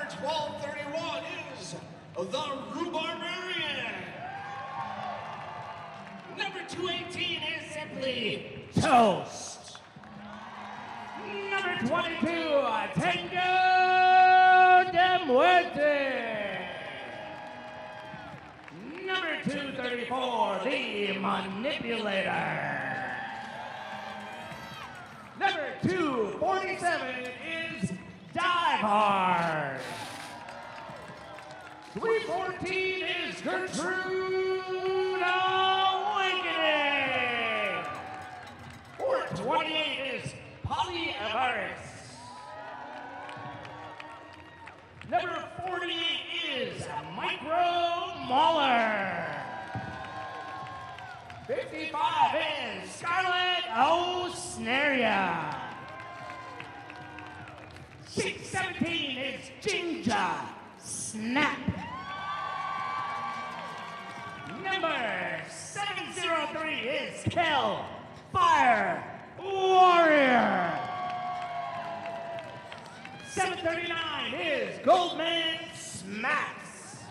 1231 is the Rubarbarian. Number 218 is simply Toast. Number 22, Tango de Muerte. Number 234, the Manipulator. Number 247 is Dive Hard. 314 is Gertrude Awakening. 428 is Polly Avaris. Number 48 is Micro Mauler. 55 is Scarlet O'Snaria. 617 is Ginger Snap. Number 703 is Kel Fire Warrior. 739 is Goldman Smacks.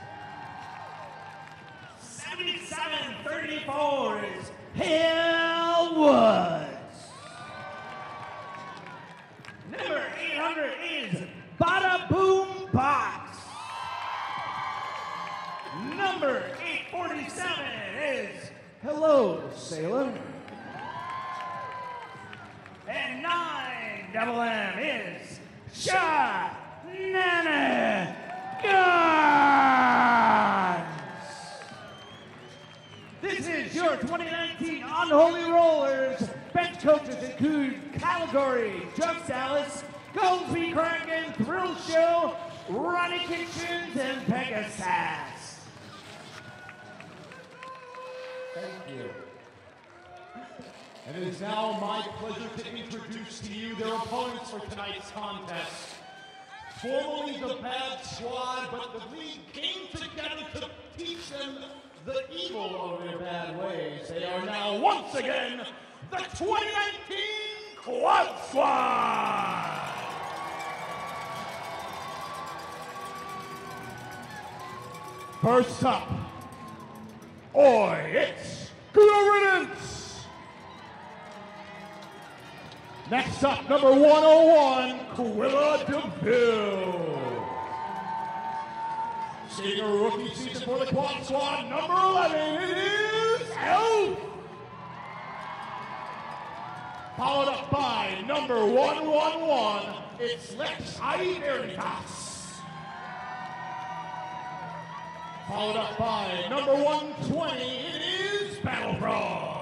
7734 is Hill Woods. Number 800 is Bada Boom Box. Number 847 is Hello Salem. And 9 is Shenanigans. This is your 2019 Unholy Rollers. Bench coaches include Category, Joe Salas, Goldsby Kraken, Thrill Show, Ronnie Kitchens, and Pegasus. Thank you. And it is now my pleasure to introduce to you their opponents for tonight's contest. Formerly the Bad Squad, but the league came together to teach them the evil of their bad ways. They are now once again the 2019 Quad Squad! First up, Oi, it's Good Riddance! Next up, number 101, Quilla DeVille. Seeing a rookie season for the Quad Squad, number 11, it is Elf. Followed up by number 111, it's Lex Veritas. Followed up by number 120, it is Battle Frog.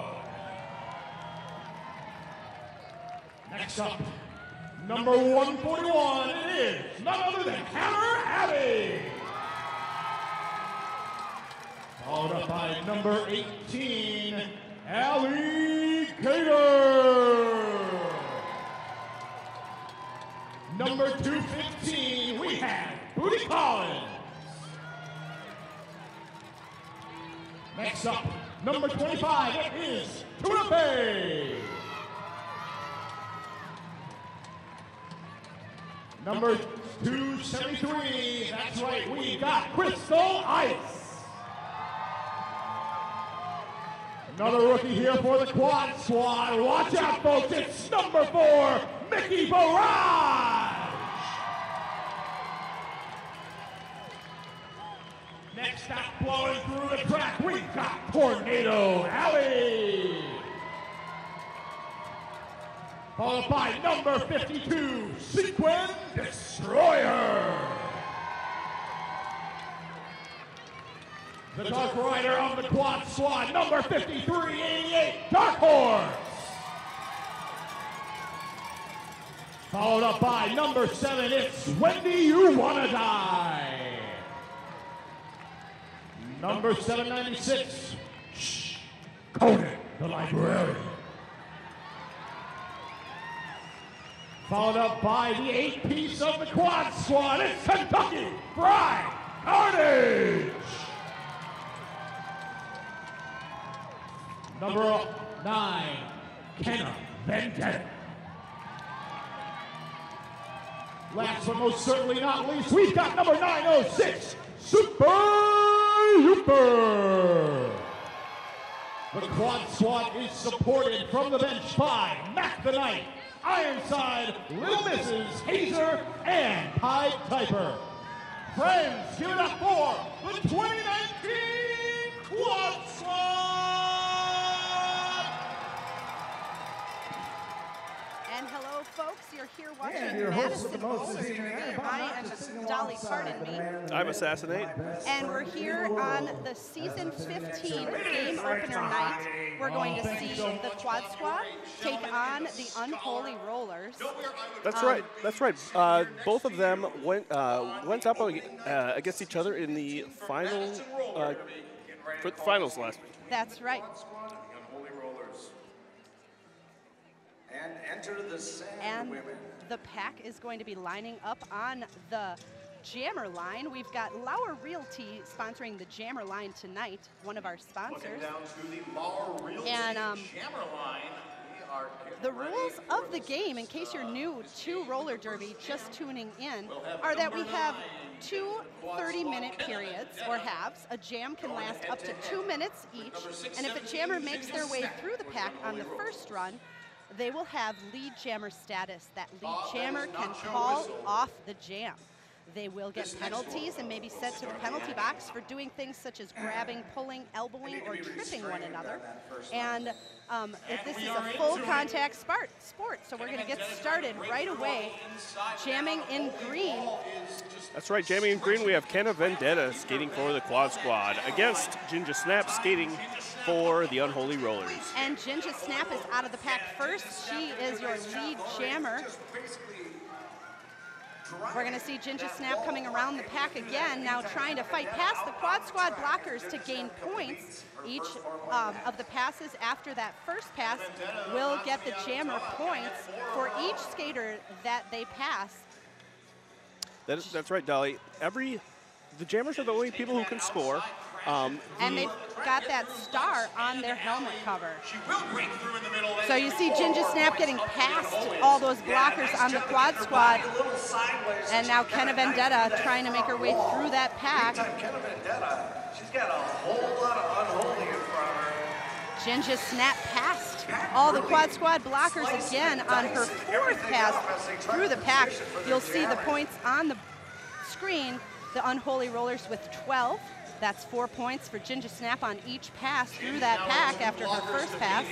Next up, number 141, it is none other than Hammer Abbey. Followed up by number 18, Alligator. Number 215, we have Booty Collins. Next up, number 25, it is Tuna Bay. Number 273, that's right, we got Crystal Ice. Another rookie here for the Quad Squad. Watch out, folks, it's number 4, Mickey Barrage. Next up, blowing through the track, we got Tornado Alley. Followed by number 52, Sequin Destroyer. The Dark Rider of the Quad Squad, number 5388, Dark Horse. Followed up by number 7, it's Wendy You Wanna Die. Number 796, Conan the Librarian. Followed up by the 8-piece of the Quad Squad, it's Kentucky Fried Carnage. Number 9, Kenna Vendetta. Last but most certainly not least, we've got number 906, Super Hooper. The quad squad is supported from the bench by Mac the Knight, Ironside, Little Mrs., Hazer, and Pied Piper. Friends, give it up for the 2019 Quad Squad! And hello, folks. You're here watching Madison Roller Derby. I am Dolly, pardon me. I'm Assassinate. And we're here on the season 15 game opener night. We're going to see the Quad Squad take on the Unholy Rollers. That's right. That's right. Both of them went up against each other in the finals last week. That's right. Unholy Rollers. And enter the Sand Women. The pack is going to be lining up on the Jammer line. We've got Lauer Realty sponsoring the Jammer line tonight, one of our sponsors. Looking down to the Lauer Realty And Jammer line. the rules of the game, in case you're new to roller derby, just tuning in, are that we have two 30-minute periods or halves. A jam can last up to 2 minutes each, and if a jammer makes their way through the pack on the first run, they will have lead jammer status. That lead jammer can call off the jam. They will get penalties and maybe sent to the penalty box for doing things such as grabbing, pulling, elbowing, or tripping one another. And this is a full contact sport, so we're going to get started right away. Jamming in green. That's right, jamming in green, we have Kenna Vendetta skating for the Quad Squad against Ginger Snap skating for the Unholy Rollers. And Ginger Snap is out of the pack first. She is your lead jammer. We're going to see Ginger Snap coming around the pack again, now trying to fight past the Quad Squad blockers to gain points. Each of the passes after that first pass will get the jammer points for each skater that they pass. That's right, Dolly. The jammers are the only people who can score. And they've got that star on their helmet cover. So you see Ginger Snap getting past all those blockers on the Quad Squad. And now Kenna Vendetta trying to make her way through that pack. Kenna Vendetta, she's got a whole lot of Unholy in front of her. Ginger Snap passed all the Quad Squad blockers again on her fourth pass through the pack. You'll see the points on the screen. The Unholy Rollers with 12. That's 4 points for Ginger Snap on each pass through that pack after her first pass.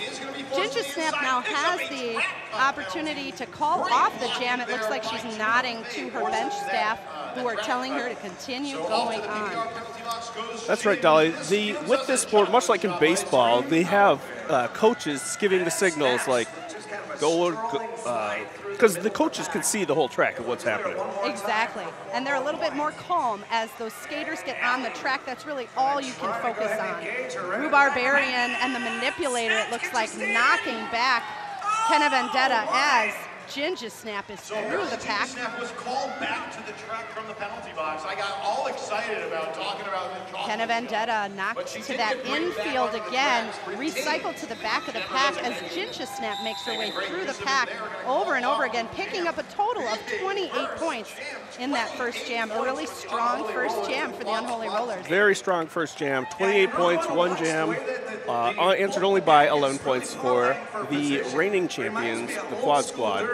Ginger Snap now has the opportunity to call off the jam. It looks like she's nodding to her bench staff who are telling her to continue going on. That's right, Dolly. With this sport, much like in baseball, they have coaches giving the signals like go, because the coaches can see the whole track of what's happening. Exactly. And they're a little bit more calm as those skaters get on the track. That's really all you can focus on. Rhubarbarian and the manipulator, it looks like, knocking back Kenna Vendetta as Ginger Snap is through the pack. Ginger Snap was called back to the track from the penalty box. I got all excited about talking about it. Kenna Vendetta knocked to that infield again, recycled to the back of the pack as Ginger Snap makes her way through the pack over and over again, picking up a total of 28 points in that first jam. A really strong first jam for the Unholy Rollers. Very strong first jam, 28 points, one jam, answered only by 11 points for the reigning champions, the Quad Squad.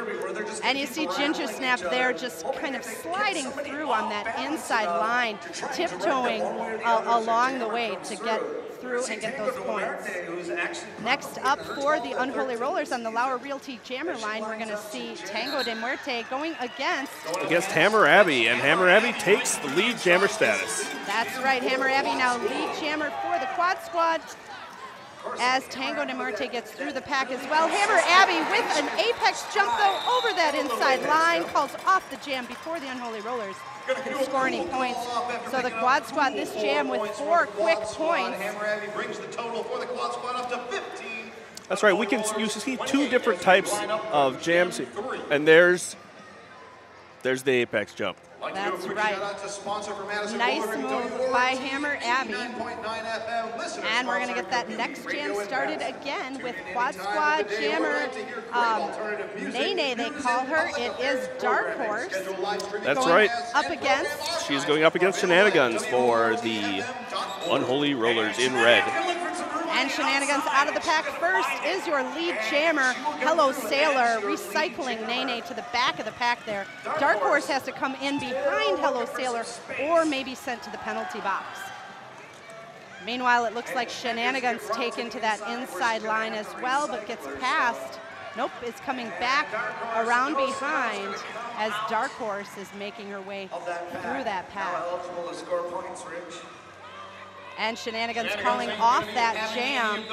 And you see Ginger Snap there just kind of sliding through on that inside line, tiptoeing along the way to get through and get those points. Next up for the Unholy Rollers on the Lauer Realty Jammer line, we're going to see Tango de Muerte going against Hammer Abbey, and Hammer Abbey takes the lead jammer status. That's right, Hammer Abbey now lead jammer for the Quad Squad as Tango de Muerte gets through the pack as well. Hammer Abbey with an apex jump though over that inside line, calls off the jam before the Unholy Rollers can score any points. So the Quad Squad this jam with 4 quick points. Hammer Abbey brings the total for the Quad Squad up to 15. That's right, you see 2 different types of jams, and there's the apex jump. That's right. Nice move by Hammer Abby. And we're going to get that next jam started again with Quad Squad Jammer Nene, they call her. It is Dark Horse. That's right. Up against. She's going up against Shenanigans for the Unholy Rollers in red. And Shenanigans out of the pack first is your lead jammer, Hello Sailor, recycling Nene to the back of the pack there. Dark Horse has to come in behind Hello Sailor or maybe sent to the penalty box. Meanwhile, it looks like Shenanigans taken to that inside line as well, but gets past. Nope, is coming back around behind as Dark Horse is making her way through that pack. And Shenanigans calling off that jam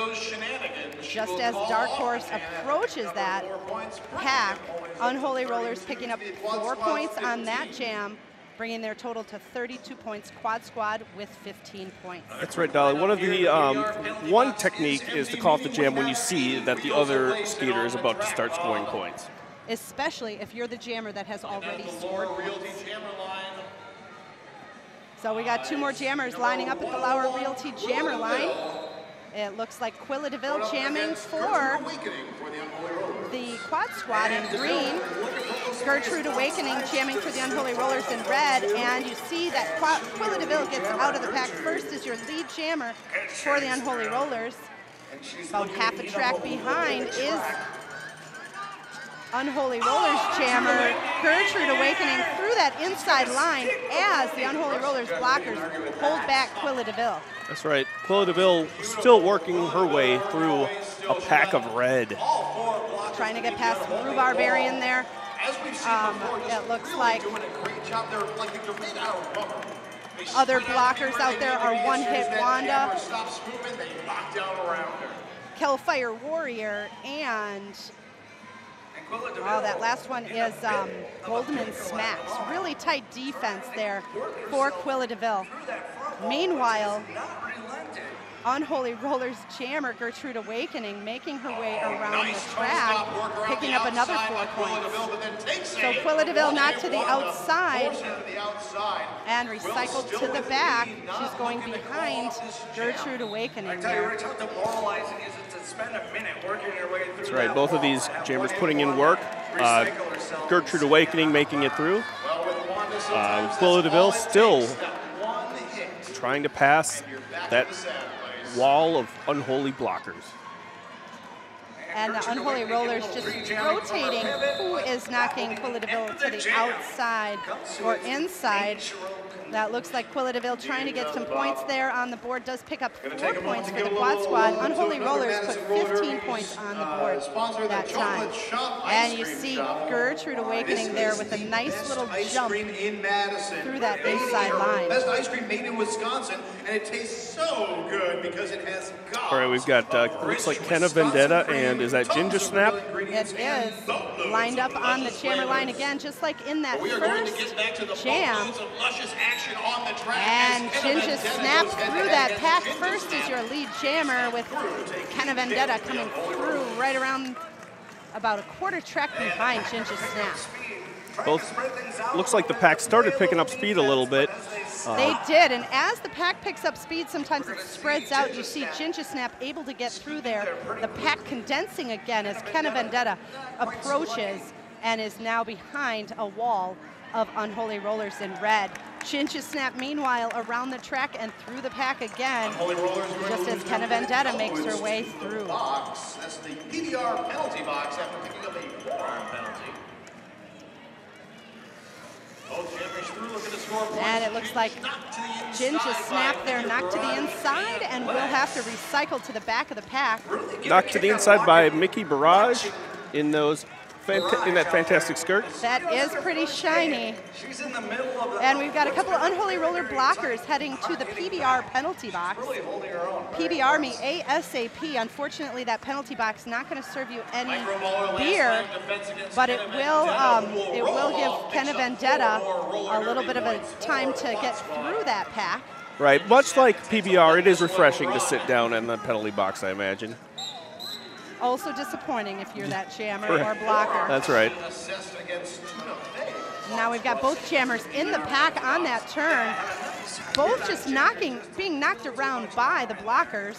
just as Dark Horse approaches that pack. Unholy Rollers picking up 4 points on that jam, bringing their total to 32 points. Quad Squad with 15 points. That's right, Dolly. One of the one technique is to call off the jam when you see that the other skater is about to start scoring points. Especially if you're the jammer that has already scored points. So we got 2 more jammers lining up at the Lauer Realty jammer line. It looks like Quilla DeVille jamming for the Quad Squad in green. Gertrude Awakening jamming for the Unholy Rollers in red. And you see that Quilla DeVille gets out of the pack first as your lead jammer for the Unholy Rollers. About half a track behind is Unholy Rollers jammer Gertrude Awakening through that inside line as the Unholy Rollers blockers hold back Quilla DeVille. That's right. Quilla DeVille still working her way through a pack of red. Trying to get past Rue Barbarian there. It looks like other blockers out there are One Hit Wanda, Hellfire Warrior, and that last one is Goldman Smacks. Really tight defense there for Quilla DeVille. Meanwhile, Unholy Rollers jammer Gertrude Awakening making her way around the track, picking up another 4 points. So Quilla DeVille knocked to the outside and recycled to the back. She's going behind Gertrude Awakening there. That's right, both of these jammers putting in work. Gertrude Awakening making it through. Quilla DeVille still trying to pass that wall of unholy blockers. And the Unholy Rollers just rotating who is knocking Quilla DeVille to the outside or inside. That looks like Quilla DeVille trying to get some points there on the board. Does pick up 4 points for the Quad Squad. Unholy Rollers put 15 points on the board that time. And you see Gertrude Awakening there with a nice little jump through that inside line. Best ice cream made in Wisconsin, and it tastes so good because it has All right, we've got looks like Kenna Vendetta, and is that Ginger Snap? It is lined up on the jammer line again, just like in that first jam. And Ginger Snap through that pack first is your lead jammer with Kenna Vendetta coming through right around about a quarter track behind Ginger Snap. Both looks like the pack started picking up speed a little bit. They did, and as the pack picks up speed, sometimes it spreads out. You see Ginger Snap able to get through there. The pack condensing again as Kenna Vendetta approaches and is now behind a wall of Unholy Rollers in red. Ginger Snap, meanwhile, around the track and through the pack again, just as Kenna Vendetta makes her way through. That's the PBR penalty box after picking up a forearm penalty. And it looks like Ginger Snap there knocked to the inside and will have to recycle to the back of the pack. Knocked to the inside by Mickey Barrage in those in that fantastic skirt. That is pretty shiny. And we've got a couple of Unholy Roller blockers heading to the PBR penalty box. PBR me ASAP. Unfortunately, that penalty box not going to serve you any beer, but it will give Kenna Vendetta a little bit of a time to get through that pack. Right, much like PBR, it is refreshing to sit down in the penalty box, I imagine. Also disappointing if you're that jammer or blocker. That's right. Now we've got both jammers in the pack on that turn. Both just being knocked around by the blockers.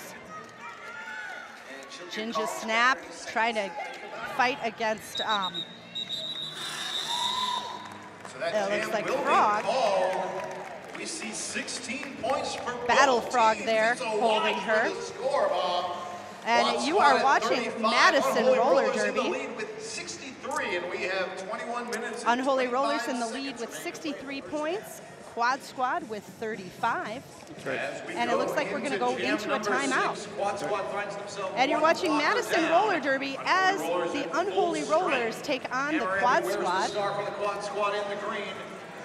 Jinja snap, trying to fight against, it looks like Frog. We see 16 points for Battle Frog there, holding her. And you are watching Madison Roller Derby. Unholy Rollers in the lead with 63 points. Quad Squad with 35. Right. And it looks like we're going to go into a timeout. And you're watching Madison Roller Derby as the Unholy Rollers take on the Quad Squad.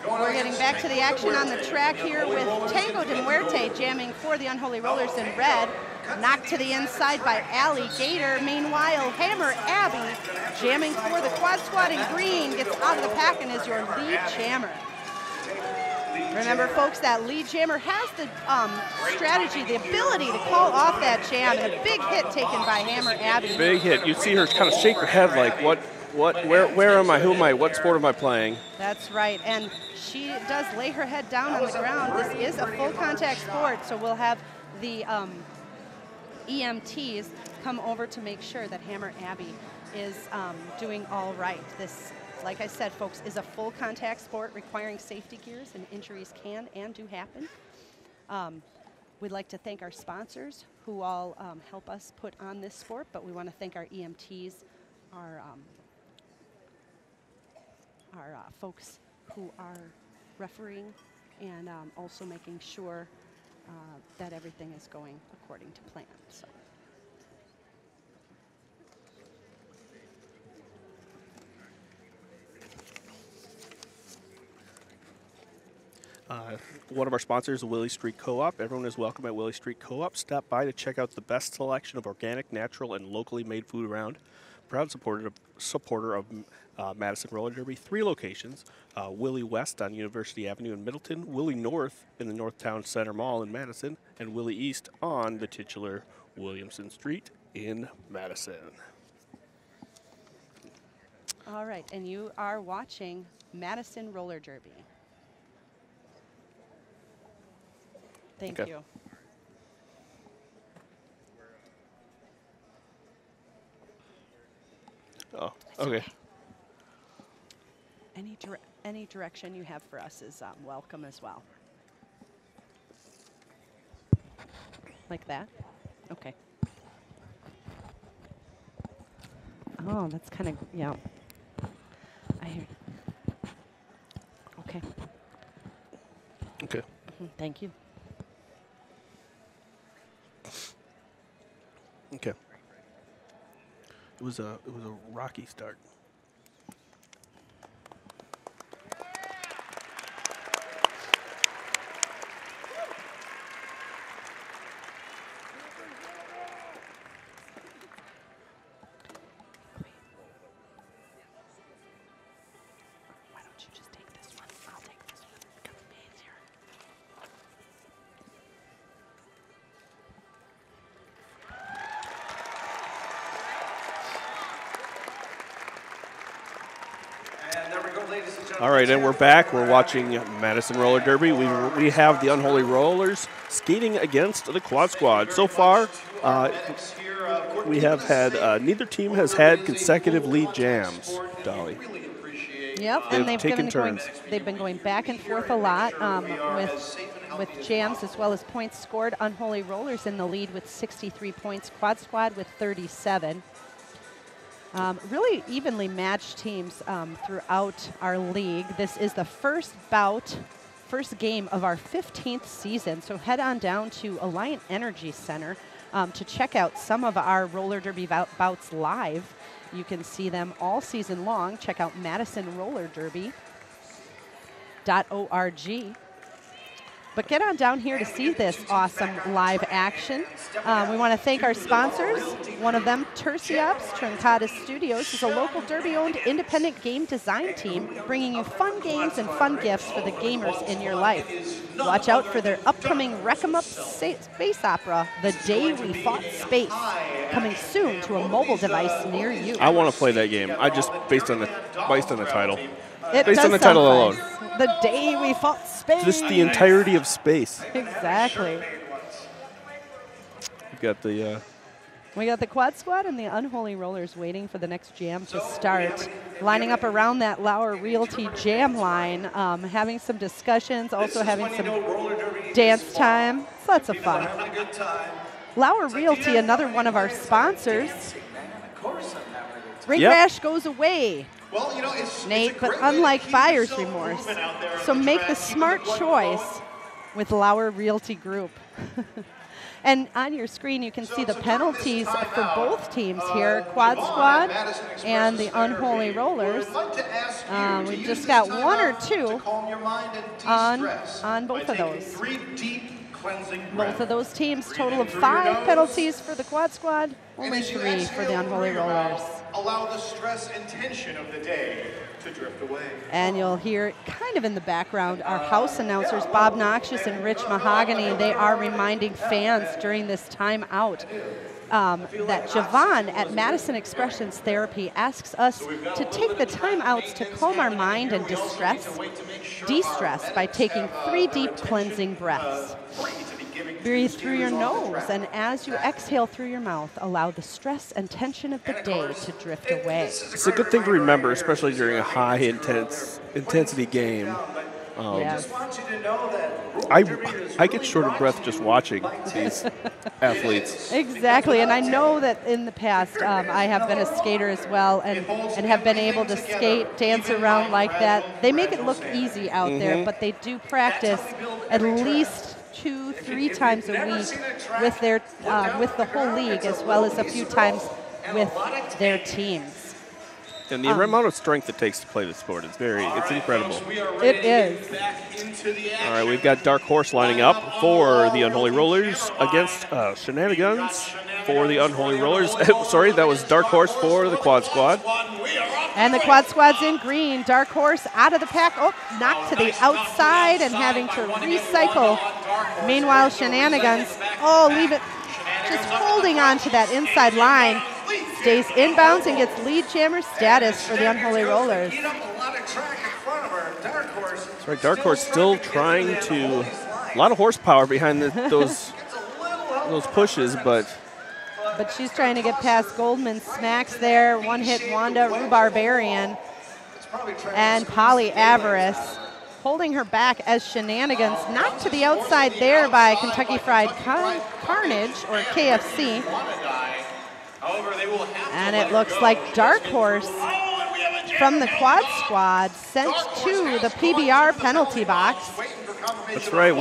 We're getting back to the action on the track here with Tango de Muerte jamming for the Unholy Rollers in red. Knocked to the inside by Alligator. Meanwhile, Hammer Abby jamming for the Quad Squad in green gets out of the pack and is your lead jammer. Remember, folks, that lead jammer has the strategy, the ability to call off that jam, and a big hit taken by Hammer Abby. Big hit. You see her kind of shake her head like, where am I, who am I, what sport am I playing? That's right, and she does lay her head down on the ground. This is a full contact sport, so we'll have the EMTs come over to make sure that Hammer Abby is doing all right. This, like I said, folks, is a full contact sport requiring safety gears, and injuries can and do happen. We'd like to thank our sponsors who all help us put on this sport, but we want to thank our EMTs, our folks who are refereeing and also making sure that everything is going according to plan. So. One of our sponsors, Willie Street Co-op. Everyone is welcome at Willie Street Co-op. Stop by to check out the best selection of organic, natural, and locally made food around. Proud supporter of Madison Roller Derby. 3 locations, Willie West on University Avenue in Middleton, Willie North in the Northtown Center Mall in Madison, and Willie East on the titular Williamson Street in Madison. All right, and you are watching Madison Roller Derby. Thank you. Oh, okay. Any direction you have for us is welcome as well. Like that? Okay. Oh, that's kind of, yeah. I hear. Okay. Okay. Thank you. Okay. It was a rocky start. Why don't you just take this one? I'll take this one. Come easier. All right, and we're back. We're watching Madison Roller Derby. We have the Unholy Rollers skating against the Quad Squad. So far, we have had neither team has had consecutive lead jams. Dolly. Yep, and they've been going back and forth a lot with jams as well as points scored. Unholy Rollers in the lead with 63 points. Quad Squad with 37. Really evenly matched teams throughout our league. This is the first game of our 15th season. So head on down to Alliant Energy Center to check out some of our roller derby bouts live. You can see them all season long. Check out MadisonRollerDerby.org. But get on down here to see this awesome live action. We want to thank our sponsors. One of them, Terciops Trincatus Studios, is a local Derby-owned independent game design team bringing you fun games and fun gifts for the gamers in your life. Watch out for their upcoming Wreck-em-Up space opera, The Day We Fought Space, coming soon to a mobile device near you. I want to play that game. I just based on the title. It Based does on the sound title fun. alone. The day we fought space. Just the entirety of space. Exactly. We've got the We got the Quad Squad and the Unholy Rollers waiting for the next jam to start, lining up around that Lauer Realty jam line, having some discussions, also having some dance time. It's lots of fun. Lauer Realty, another one of our sponsors. Ring rash goes away, Well, Nate, but unlike buyer's remorse. So make the smart choice with Lauer Realty Group. And on your screen, you can see the penalties for both teams here, Quad Squad and the Unholy Rollers. We've just got one or two on both of those. Both of those teams, total of 5 penalties for the Quad Squad, only 3 for the Unholy Rollers. Allow the stress and tension of the day to drift away. And you'll hear kind of in the background our house announcers, Bob Noxious and Rich Mahogany. They are reminding fans during this time out that Javon at Madison Expressions Therapy asks us to take the time outs to calm our mind and de-stress by taking 3 deep cleansing breaths. Breathe through your nose, and as you exhale through your mouth, allow the stress and tension of the day to drift away. It's a good thing to remember, especially during a high intensity game. Yes. I get short of breath just watching these athletes. Exactly, and I know that in the past I have been a skater as well and have been able to skate, dance around like that. They make it look easy out there, but they do practice at least 2-3 times a week with their with the whole league, as well as a few times with their teams. And the amount of strength it takes to play the sport is it's incredible. It is. All right, we've got Dark Horse lining up for the Unholy Rollers against Shenanigans for the Unholy Rollers. Sorry, that was Dark Horse for the Quad Squad. And the Quad Squad's in green. Dark Horse out of the pack. Oh, knocked to the outside and having to recycle. Meanwhile, Shenanigans, leave it, just holding on to that inside line. Stays inbounds and gets lead jammer status for the Unholy Rollers. That's right, Dark Horse still trying to, a lot of horsepower behind those pushes, but she's trying to get past Goldman Smacks there. One hit Wanda Rubarbarian and Polly Avarice holding her back as Shenanigans knocked to the outside there by Kentucky Fried Carnage or KFC. And it looks like Dark Horse from the Quad Squad sent to the PBR penalty box. That's right.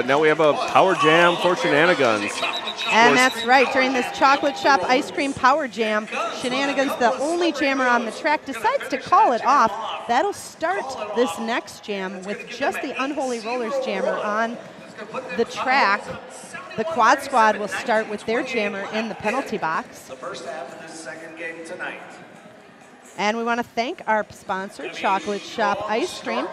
Now we have a power jam for Shenanigans. And that's right. During this Chocolate Shop Ice Cream Power Jam, Shenanigans, the only jammer on the track, decides to call it off. That'll start this next jam with just the Unholy Rollers jammer on the track. The Quad Squad will start with their jammer in the penalty box. The first half of this second game tonight. And we want to thank our sponsor, Chocolate Shop Ice Cream.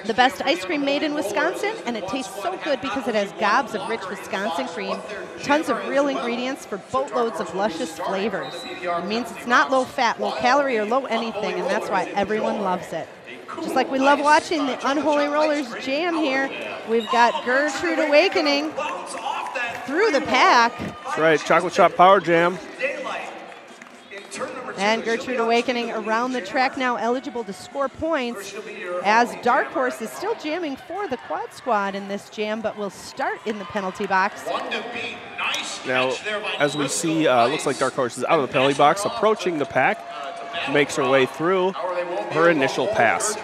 The best ice cream made in Wisconsin, and it tastes so good because it has gobs of rich Wisconsin cream, tons of real ingredients for boatloads of luscious flavors. It means it's not low fat, low calorie, or low anything, and that's why everyone loves it. Just like we love watching the Unholy Rollers jam here, we've got Gertrude Awakening through the pack. That's right, Chocolate Shop Power Jam. And Gertrude Awakening around the track now, eligible to score points, as Dark Horse is still jamming for the Quad Squad in this jam, but will start in the penalty box. Now, as we see, looks like Dark Horse is out of the penalty box, approaching the pack, makes her way through her initial pass.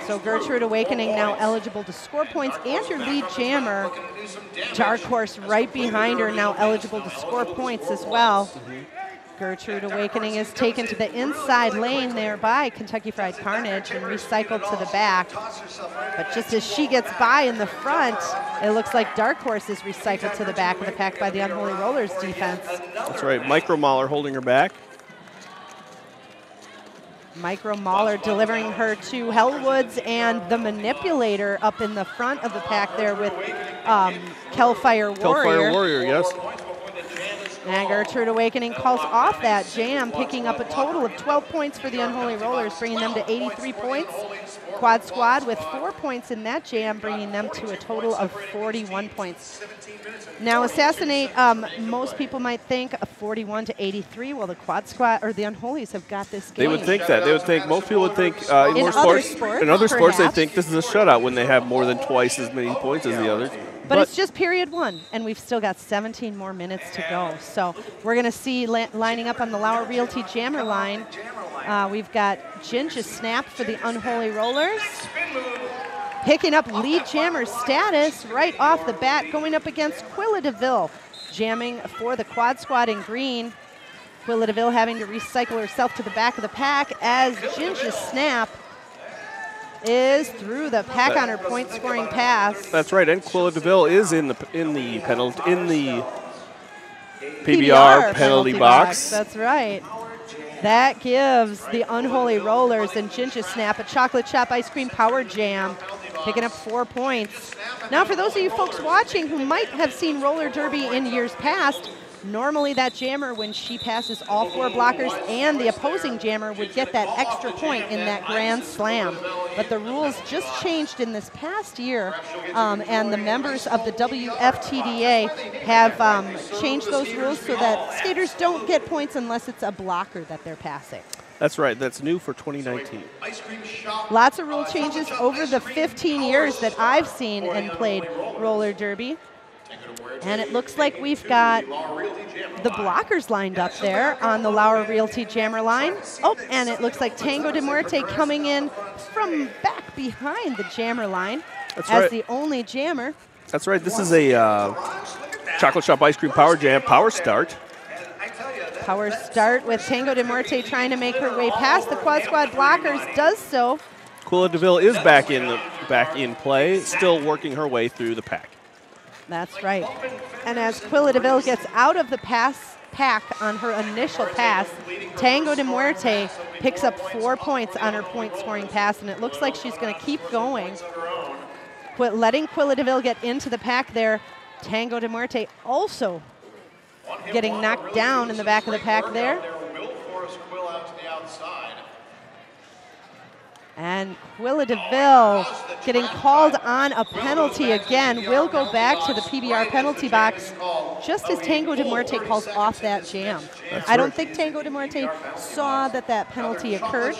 So Gertrude Awakening now eligible to score points, and your lead jammer, Dark Horse, right behind her, now eligible to score points as well. Gertrude Awakening is taken to the inside lane there by Kentucky Fried Carnage and recycled to the back. But just as she gets by in the front, it looks like Dark Horse is recycled to the back of the pack by the Unholy Rollers defense. That's right, Micro Mauler holding her back. Micro Mauler delivering her to Hellwoods, and the Manipulator up in the front of the pack there with Kelfire Warrior. Kelfire Warrior, yes. And Gertrude Awakening calls off that jam, picking up a total of 12 points for the Unholy Rollers, bringing them to 83 points. Quad Squad with 4 points in that jam, bringing them to a total of 41 points. Now, Assassinate, most people might think a 41 to 83. Well, the Quad Squad or the Unholies have got this game. They would think that. They would think, most people would think in other sports, in other sports, they perhaps. think this is a shutout when they have more than twice as many points as the others. But it's just period 1, and we've still got 17 more minutes to go. So we're going to see lining up on the Lauer Realty Jammer line. We've got Ginger Snap for the Unholy Rollers. Picking up lead jammer status right off the bat, going up against Quilla DeVille. Jamming for the Quad Squad in green. Quilla DeVille having to recycle herself to the back of the pack as Ginger Snap is through the pack on her point scoring pass. That's right, and Quilla DeVille is in the PBR penalty box. That's right. That gives the Unholy Rollers and Ginger Snap a chocolate chop ice cream power jam, picking up 4 points. Now, for those of you folks watching who might have seen roller derby in years past, normally that jammer, when she passes all 4 blockers and the opposing jammer, would get that extra point in that grand slam. But the rules just changed in this past year, and the members of the WFTDA have changed those rules so that skaters don't get points unless it's a blocker that they're passing. That's right. That's new for 2019. Lots of rule changes over the 15 years that I've seen and played roller derby. And it looks like we've got the blockers lined up there on the Lauer Realty Jammer line. Oh, and it looks like Tango de Muerte coming in from back behind the jammer line as the only jammer. That's right. This is a Chocolate Shop Ice Cream Power Jam Power Start. Power start with Tango de Muerte trying to make her way past the Quad Squad blockers, does so. Quilla DeVille is back in play, still working her way through the pack. That's right. And as Quilla DeVille gets out of the pack on her initial pass, Tango de Muerte picks up 4 points on her point-scoring pass, and it looks like she's going to keep going. Letting Quilla DeVille get into the pack there. Tango de Muerte also getting knocked down in the back of the pack there. And Quilla DeVille getting called on a penalty again. Will go back to the PBR penalty box just as Tango de Muerte calls off that jam. I don't think Tango de Muerte saw that penalty occurred.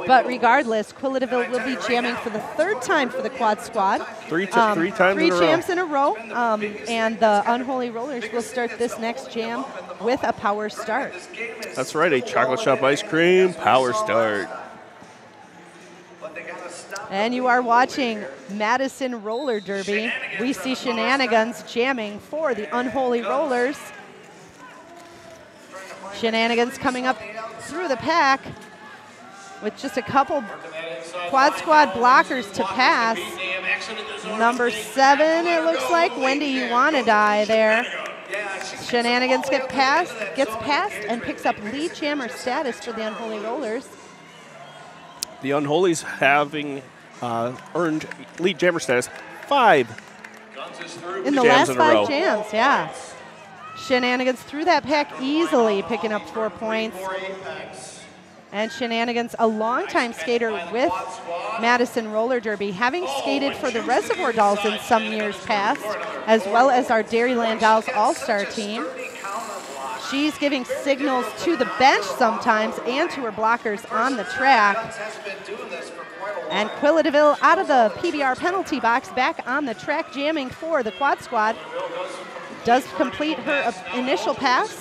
But regardless, Quilla DeVille will be jamming for the 3rd time for the Quad Squad. Three times in a row. 3 jams in a row. And the Unholy Rollers will start this next jam with a power start. That's right, a Chocolate Shop Ice Cream Power Start. And you are watching Madison Roller Derby. We see Shenanigans jamming for the Unholy Rollers. Shenanigans coming up through the pack with just a couple Quad Squad blockers to pass. Number 7, it looks like. Wendy, you want to die there. Shenanigans gets past and picks up lead jammer status for the Unholy Rollers. The Unholies having earned lead jammer status 5 in the last 5 jams, yeah. Shenanigans through that pack easily, picking up 4 points. And Shenanigans, a longtime skater with Madison Roller Derby, having skated for the Reservoir Dolls in some years past, as well as our Dairyland Dolls All-Star team. She's giving signals to the bench sometimes and to her blockers on the track. And Quilla DeVille out of the PBR penalty box, back on the track jamming for the Quad Squad. Does complete her initial pass.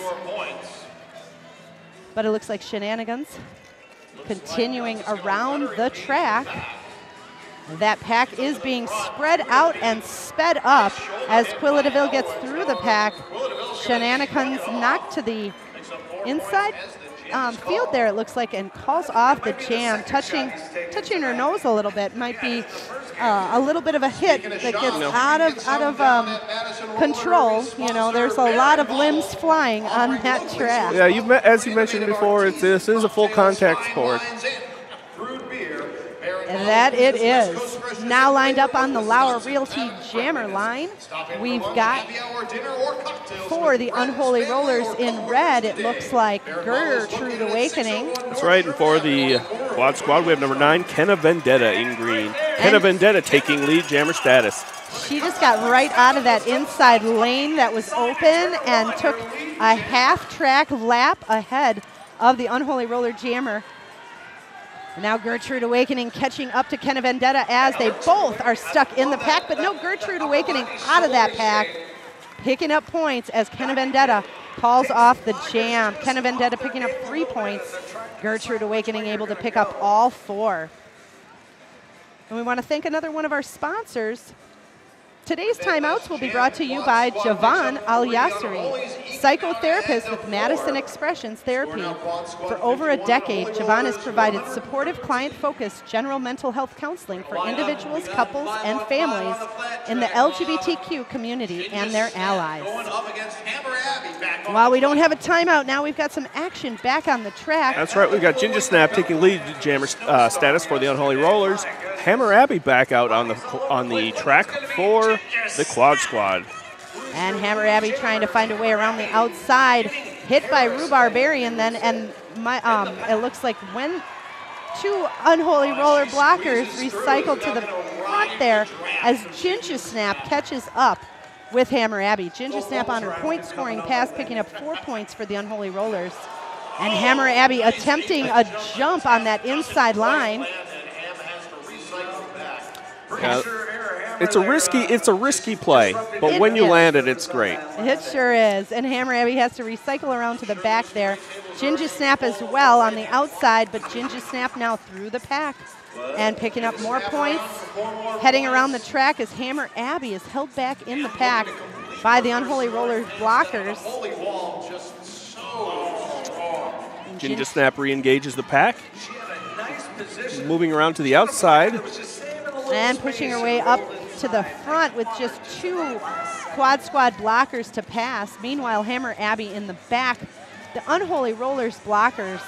But it looks like Shenanigans continuing around the track. That pack is being spread out and sped up as Quilla DeVille gets through the pack. Shenanigans knocked to the inside field there, it looks like, and calls off the jam, touching her nose a little bit. Might be a little bit of a hit that gets out of control. You know, there's a lot of limbs flying on that track. Yeah, as you mentioned before, this is a full contact sport. And that it is. Now lined up on the Lauer Realty Jammer line, we've got for the Unholy Rollers in red, it looks like Gertrude Awakening. That's right, and for the quad squad, we have number 9, Kenna Vendetta in green. Kenna Vendetta taking lead jammer status. She just got right out of that inside lane that was open and took a half-track lap ahead of the Unholy Roller Jammer. Now Gertrude Awakening catching up to Kenna Vendetta as they both are stuck in the pack, but no Gertrude Awakening out of that pack, picking up points as Kenna Vendetta calls off the jam. Kenna Vendetta picking up 3 points. Gertrude Awakening able to pick up all 4. And we want to thank another one of our sponsors. Today's timeouts will be brought to you by Javan Al-Yasseri, psychotherapist with Madison Expressions Therapy. For over a decade, Javan has provided supportive, client-focused general mental health counseling for individuals, couples, and families in the LGBTQ community and their allies. While we don't have a timeout now, we've got some action back on the track. That's right, we've got Ginger Snap taking lead jammer status for the Unholy Rollers. Hammer Abbey back out on the track for the quad squad. And Hammer Abbey trying to find a way around the outside, hit by Rubarbarian then, and it looks like when 2 Unholy Roller blockers recycled to the front there as Ginger Snap catches up with Hammer Abbey. Ginger Snap on her point scoring pass, picking up 4 points for the Unholy Rollers. And Hammer Abbey attempting a jump on that inside line. It's a risky play, but when you land it, it's great. It sure is. And Hammer Abbey has to recycle around to the back there. Ginger Snap as well on the outside, but Ginger Snap now through the pack and picking up more points. Heading around the track as Hammer Abbey is held back in the pack by the Unholy Rollers blockers. Ginger Snap re-engages the pack. Moving around to the outside. And pushing her way up to the front with just 2 quad squad blockers to pass. Meanwhile, Hammer Abbey in the back. The Unholy Rollers blockers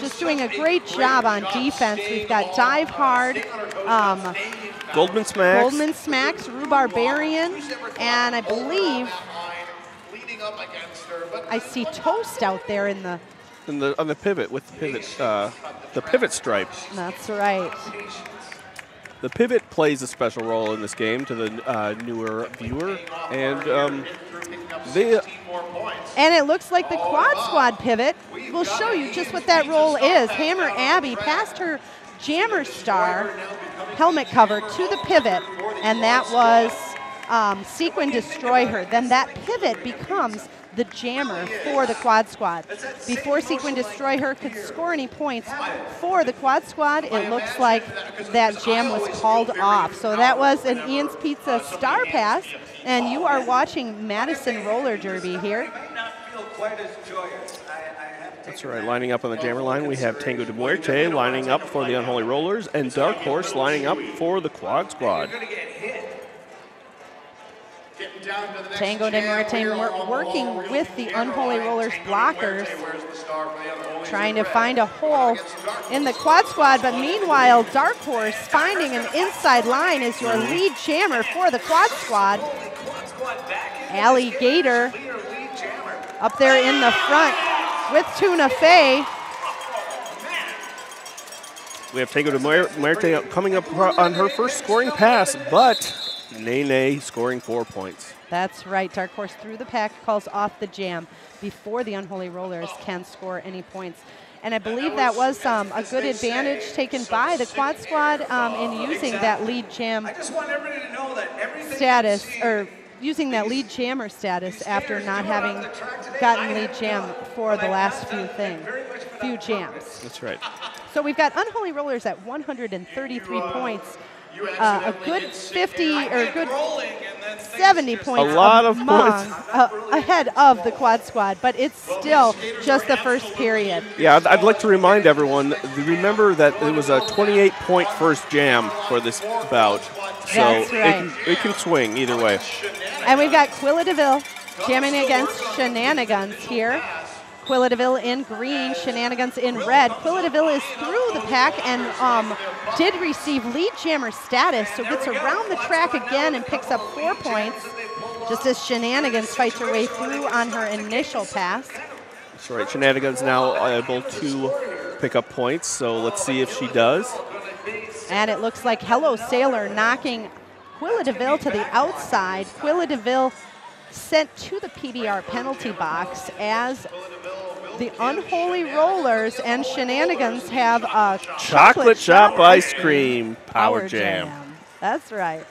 just doing a great job on defense. We've got Dive Hard, Goldman Smacks, Rubarbarian, and I believe I see Toast out there in the on the pivot with the pivot stripe. That's right. The pivot plays a special role in this game to the newer viewer, and it looks like the quad squad pivot will show you just what that role is. Hammer Abbey passed her Jammer Star helmet cover to the pivot, and that was Sequin Destroy Her. Then that pivot becomes the jammer for the quad squad. Before Sequin Destroy Her could score any points for the quad squad, it looks like that jam was called off. So that was an Ian's Pizza star pass, and you are watching Madison Roller Derby here. That's right, lining up on the jammer line, we have Tango de Muerte lining up for the Unholy Rollers, and Dark Horse lining up for the quad squad. Tango de Muerte working with the Unholy Rollers blockers, trying to find a hole in the quad squad, but meanwhile, Dark Horse finding an inside line is your lead jammer for the quad squad. Alligator up there in the front with Tuna Fey. We have Tango de Muerte coming up on her first scoring pass, but Nene scoring 4 points. That's right. Dark Horse through the pack, calls off the jam before the Unholy Rollers can score any points. And I believe that was a good advantage taken by the quad squad in using that lead jam status, or using that lead jammer status after not having gotten lead jam for the last few jams. That's right. So we've got Unholy Rollers at 133 points. A good 50 or a good 70 points. A lot of points ahead of the quad squad, but it's still just the first period. Yeah, I'd like to remind everyone, remember that it was a 28-point first jam for this bout. So that's right. it can swing either way. And we've got Quilla DeVille jamming against Shenanigans here. Quilla DeVille in green, Shenanigans in red. Quilla DeVille is through the pack and did receive lead jammer status, so gets around the track again and picks up 4 points, just as Shenanigans fights her way through on her initial pass. That's right, Shenanigans now able to pick up points, so let's see if she does. And it looks like Hello Sailor knocking Quilla DeVille to the outside. Quilla DeVille sent to the PBR penalty box as the Unholy Rollers and Shenanigans have a chocolate shop ice cream power jam. That's right.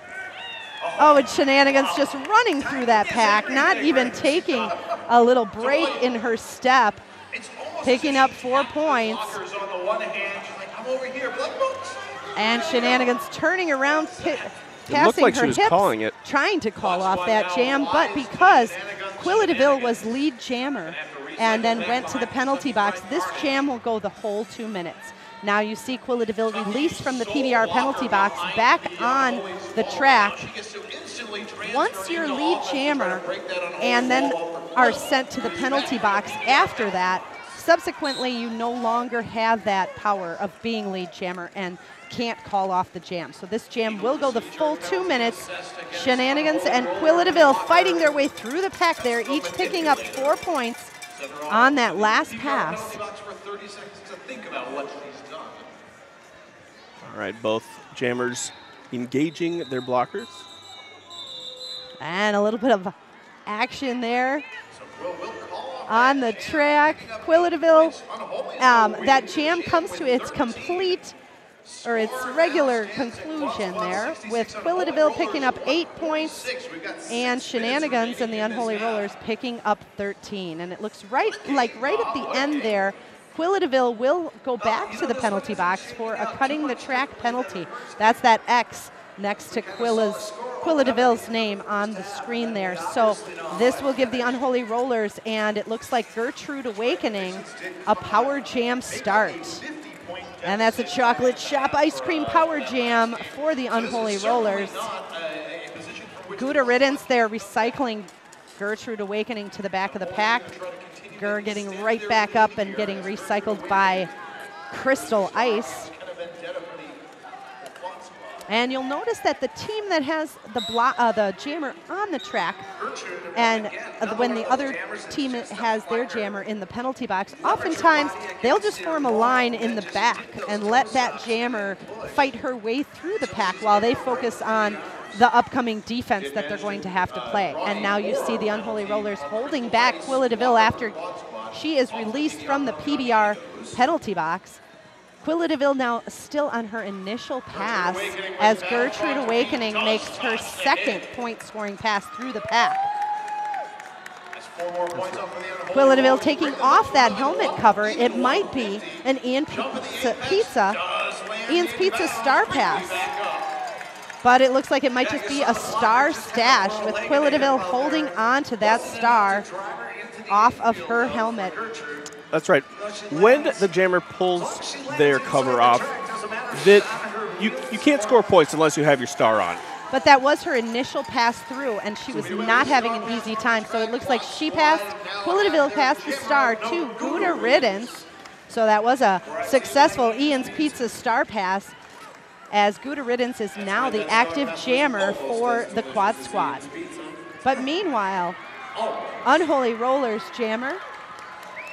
Oh, and Shenanigans just running through that pack, not even taking a little break in her step, picking up 4 points. And Shenanigans turning around, passing like her hips, trying to call off that jam, but because Quilla DeVille was lead jammer and then went to the penalty box, this jam will go the whole 2 minutes. Now you see Quilla DeVille released from the PBR penalty box, back on the track. Once you're lead jammer and then are sent to the penalty box after that, subsequently you no longer have that power of being lead jammer and can't call off the jam. So this jam will go the full 2 minutes. Shenanigans and Quilla DeVille fighting their way through the pack there, each picking up 4 points on that last pass. All right, both jammers engaging their blockers. And a little bit of action there on the track. Quilla DeVille, that jam comes to its complete, or its regular conclusion there, with Quilla DeVille picking up 8 points and Shenanigans and the Unholy Rollers picking up 13. And it looks right at the end there, Quilla DeVille will go back to the penalty box for a cutting the track penalty. That's that X next to Quilla DeVille's name on the screen there. So this will give the Unholy Rollers, and it looks like Gertrude Awakening, a power jam start. And that's a chocolate shop ice cream power jam for the Unholy Rollers. Gouda Riddance there recycling Gertrude Awakening to the back of the pack. Ger getting right back up and getting recycled by Crystal Ice. And you'll notice that the team that has the jammer on the track, and when the other team has their jammer in the penalty box, oftentimes they'll just form a line in the back and let that jammer fight her way through the pack while they focus on the upcoming defense that they're going to have to play. And now you see the Unholy Rollers holding back Quilla DeVille after she is released from the PBR penalty box. Quilla DeVille now still on her initial pass as Gertrude Awakening makes her second point-scoring pass through the pack. Quilla DeVille taking off that helmet cover. It might be an Ian's Pizza star pass, but it looks like it might just be a star stash with Quilla DeVille holding on to that star off of her helmet. That's right. When the jammer pulls their cover off, you can't score points unless you have your star on. But that was her initial pass through, and she was not having an easy time. So it looks like she passed, Quilla DeVille passed the star to Gouda Riddance. So that was a successful Ian's Pizza star pass, as Gouda Riddance is now the active jammer for the Quad Squad. But meanwhile, Unholy Rollers jammer,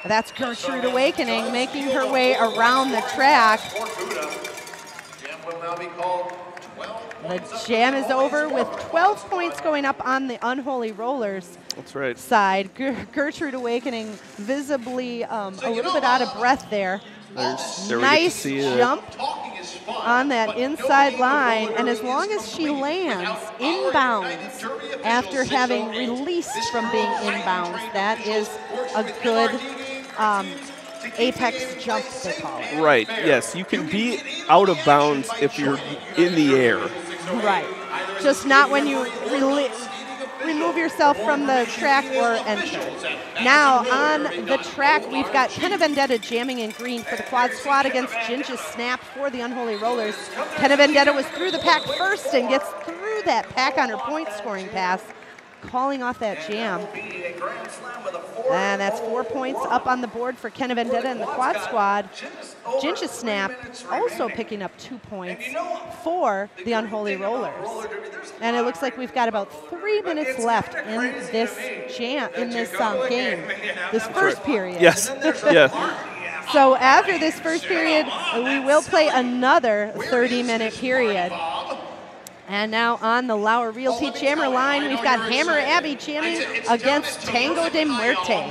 that's Gertrude Awakening, making her way around the track. The jam is over with 12 points going up on the Unholy Rollers side. Gertrude Awakening visibly a little bit out of breath there. Nice jump on that inside line, and as long as she lands inbounds after having released from being inbounds, that is a good apex jump, they call it. Right, yes. You can be out of bounds if you're in the air. Right. Just not when you remove yourself from the track or enter. Now on the track, we've got Kenna Vendetta jamming in green for the Quad Squad against Ginger's Snap for the Unholy Rollers. Kenna Vendetta was through the pack first and gets through that pack on her point scoring pass. calling off that jam. And that's 4 points up on the board for Kenna Vendetta and the quad squad. Ginger Snap also picking up 2 points for the Unholy Rollers. And it looks like we've got about 3 minutes left in this game, this first period. Yes, yes. So after this first period, we will play another 30-minute period. And now on the Lauer Realty Jammer line, we've got Hammer Abbey jamming against Tango de Muerte.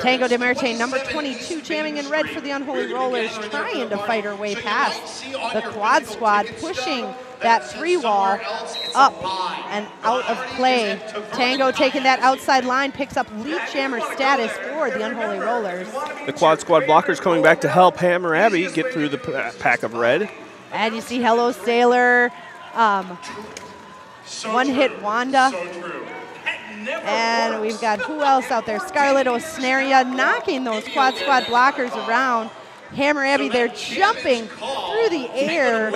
Tango de Muerte, number 22, jamming in red for the Unholy Rollers, trying to fight her way past the quad squad, pushing that 3-wall up and out of play. Tango taking that outside line, picks up lead jammer status for the Unholy Rollers. The quad squad blockers coming back to help Hammer Abbey get through the pack of red. And you see Hello Sailor, One Hit Wanda. And we've got who else out there? Scarlet Osnaria knocking those quad squad blockers around. Hammer Abbey, they're jumping through the air,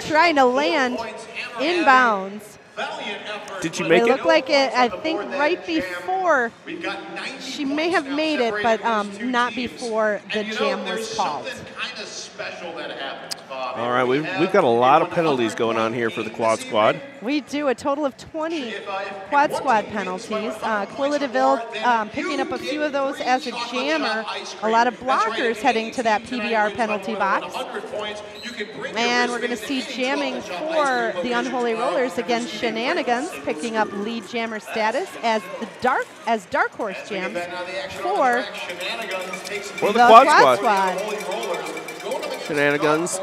trying to land inbounds. Did she make it? It looked like it, I think, right before. She may have made it, but not before the jam was called. All right, we've got a lot of penalties going on here for the quad squad. We do a total of 20 quad squad penalties. Quilla DeVille picking up a few of those as a jammer. A lot of blockers heading to that PBR penalty box. And we're going to see jamming for the Unholy Rollers against Shenanigans, picking up lead jammer status as the Dark Horse jams for the quad squad. Shenanigans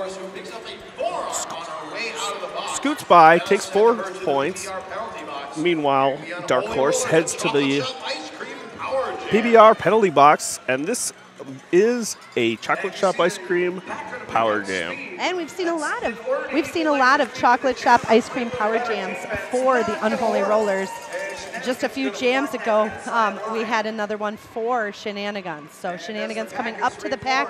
scoots by, takes 4 points. Meanwhile, Dark Horse heads to the PBR penalty box, and this is a chocolate shop ice cream power jam. And we've seen a lot of chocolate shop ice cream power jams for the Unholy Rollers. Just a few jams ago, we had another one for Shenanigans. So Shenanigans coming up to the pack,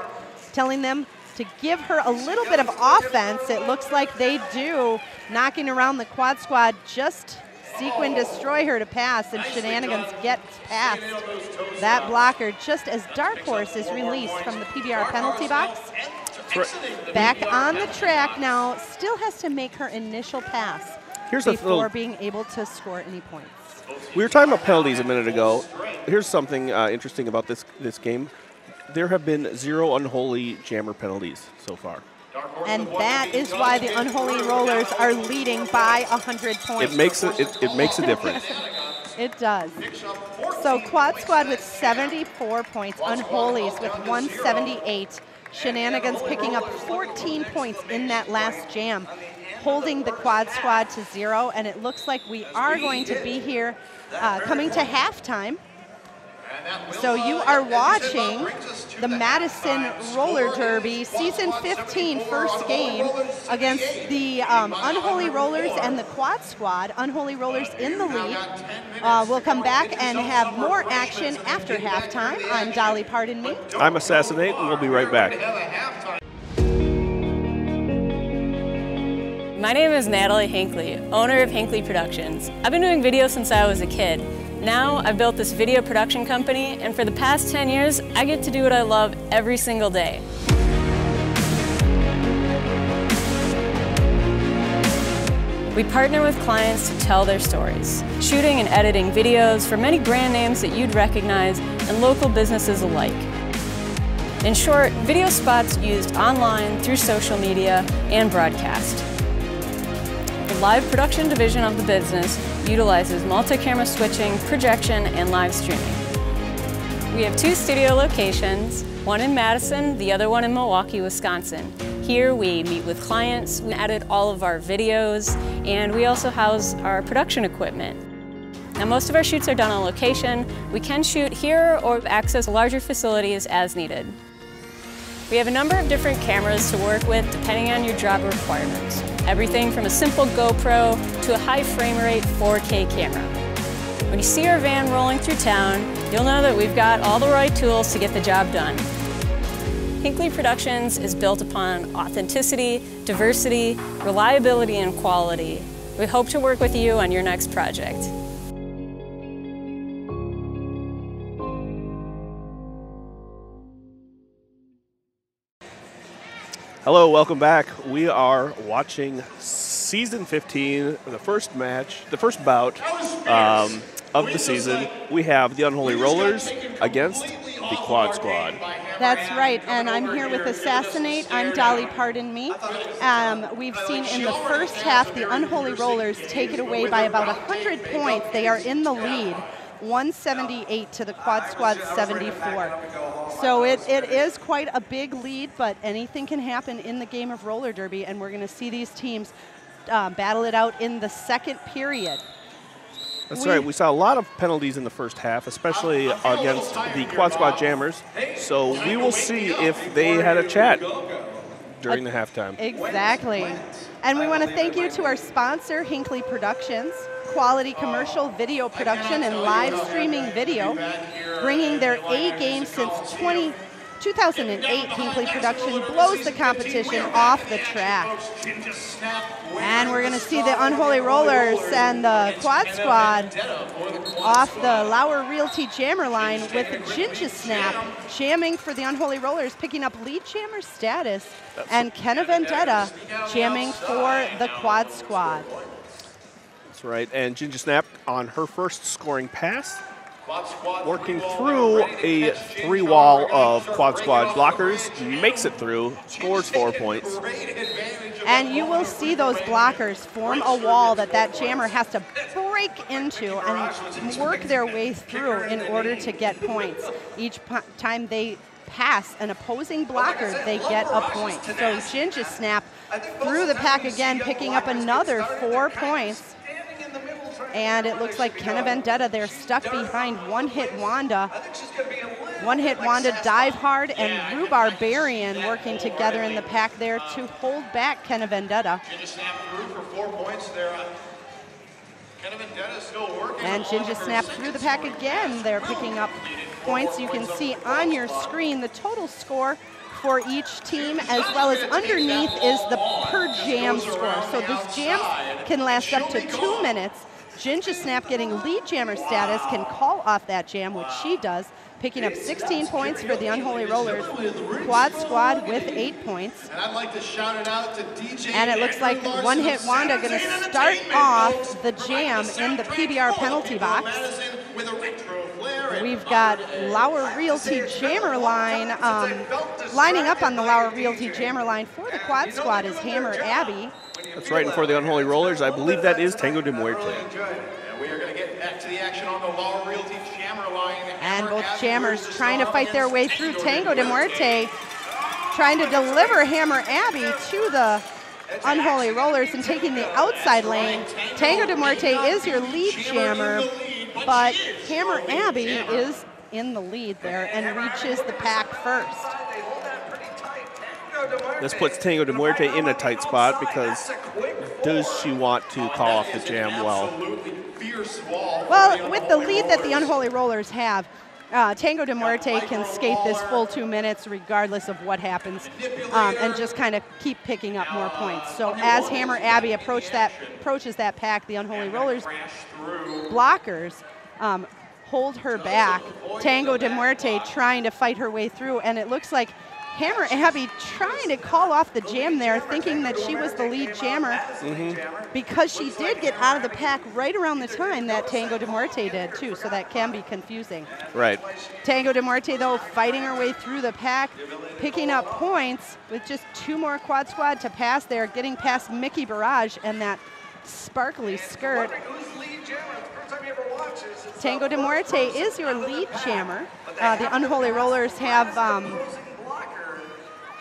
telling them to give her a little bit of offense. It looks like they do, knocking around the quad squad, just sequin destroy her to pass, and Shenanigans gets past that blocker just as Dark Horse is released from the PBR penalty box. Back on the track now, still has to make her initial pass before being able to score any points. We were talking about penalties a minute ago. Here's something interesting about this game. There have been 0 Unholy Jammer penalties so far. And that is why the Unholy Rollers are leading by 100 points. It makes a difference. It does. So quad squad with 74 points, Unholies with 178. Shenanigans picking up 14 points in that last jam, holding the quad squad to 0. And it looks like we are going to be here coming to halftime. So you are watching the Madison Roller Derby Season 15 first game against the Unholy Rollers and the Quad Squad. Unholy Rollers in the lead. We'll come back and have more action after halftime. I'm Dolly, pardon me. I'm Assassinate, and we'll be right back. My name is Natalie Hinckley, owner of Hinckley Productions. I've been doing video since I was a kid. Now I've built this video production company, and for the past 10 years, I get to do what I love every single day. We partner with clients to tell their stories, shooting and editing videos for many brand names that you'd recognize and local businesses alike. In short, video spots used online, through social media, and broadcast. The live production division of the business utilizes multi-camera switching, projection, and live streaming. We have 2 studio locations, one in Madison, the other one in Milwaukee, Wisconsin. Here we meet with clients, we edit all of our videos, and we also house our production equipment. Now most of our shoots are done on location. We can shoot here or access larger facilities as needed. We have a number of different cameras to work with depending on your job requirements. Everything from a simple GoPro to a high frame rate 4K camera. When you see our van rolling through town, you'll know that we've got all the right tools to get the job done. Hinckley Productions is built upon authenticity, diversity, reliability, and quality. We hope to work with you on your next project. Hello, welcome back. We are watching Season 15, the first match, the first bout of the season. We have the Unholy Rollers against the Quad Squad. That's right, and I'm here with Assassinate. I'm Dolly, pardon me. We've seen in the first half the Unholy Rollers take it away by about 100 points. They are in the lead, 178 to the Quad Squad 74. So it is quite a big lead, but anything can happen in the game of roller derby, and we're going to see these teams battle it out in the second period. That's right. We saw a lot of penalties in the first half, especially against the Quad Squad Jammers. So we will see if they had a chat during the halftime. Exactly. And we want to thank you to our sponsor, Hinckley Productions, quality commercial video production and live streaming video, bringing their A game since 2008. Hinckley Production blows the competition off the track. And we're going to see the Unholy Rollers and the Quad Squad off the Lauer Realty jammer line with Ginger Snap jamming for the Unholy Rollers, picking up lead jammer status, and Kenna Vendetta jamming for the Quad Squad. That's right, and Ginger Snap on her first scoring pass, working through a 3-wall of Quad Squad blockers, makes it through, scores 4 points. And you will see those blockers form a wall that jammer has to break into and work their way through in order to get points. Each time they pass an opposing blocker, they get a point. So Ginger Snap through the pack again, picking up another 4 points. And it looks like Kenna Vendetta, they're stuck behind One Hit Wanda. One Hit Wanda, Dive Hard, and Rhubarbarian working together in the pack there to hold back Kenna Vendetta. And Ginger Snap through the pack again. They're picking up points. You can see on your screen the total score for each team, as well as underneath is the per jam score. So this jam can last up to 2 minutes. Ginger Snap getting lead jammer status can call off that jam, which she does, picking up 16 points for the Unholy Rollers. Quad Squad with 8 points. And I'd like to shout it out to DJ. And it looks like One Hit Wanda going to start off the jam in the PBR penalty box. We've got Lauer Realty Jammer line. Lining up on the Lauer Realty Jammer line for the Quad Squad is Hammer Abby. That's right, and for the Unholy Rollers, I believe that is Tango de Muerte. We are going to get back to the action on the Lauer Realty Jammer line. And both jammers trying to fight their way through. Tango de Muerte trying to deliver Hammer Abby to the Unholy Rollers and taking the outside lane. Tango de Muerte is your lead jammer, but Hammer Abby is in the lead there and reaches the pack first. This puts Tango de Muerte in a tight spot because does she want to call off the jam well? Well, with the lead that the Unholy Rollers have, Tango de Muerte can skate this full 2 minutes regardless of what happens and just kind of keep picking up more points. So as Hammer Abby approaches that pack, the Unholy Rollers blockers hold her back. Tango de Muerte trying to fight her way through, and it looks like Hammer Abby trying to call off the jam there, thinking that she was the lead jammer, because she did get out of the pack right around the time that Tango de Muerte did too, so that can be confusing. Right. Tango de Muerte, though, fighting her way through the pack, picking up points with just 2 more Quad Squad to pass there, getting past Mickey Barrage and that sparkly skirt. Tango de Muerte is your lead jammer. The Unholy Rollers have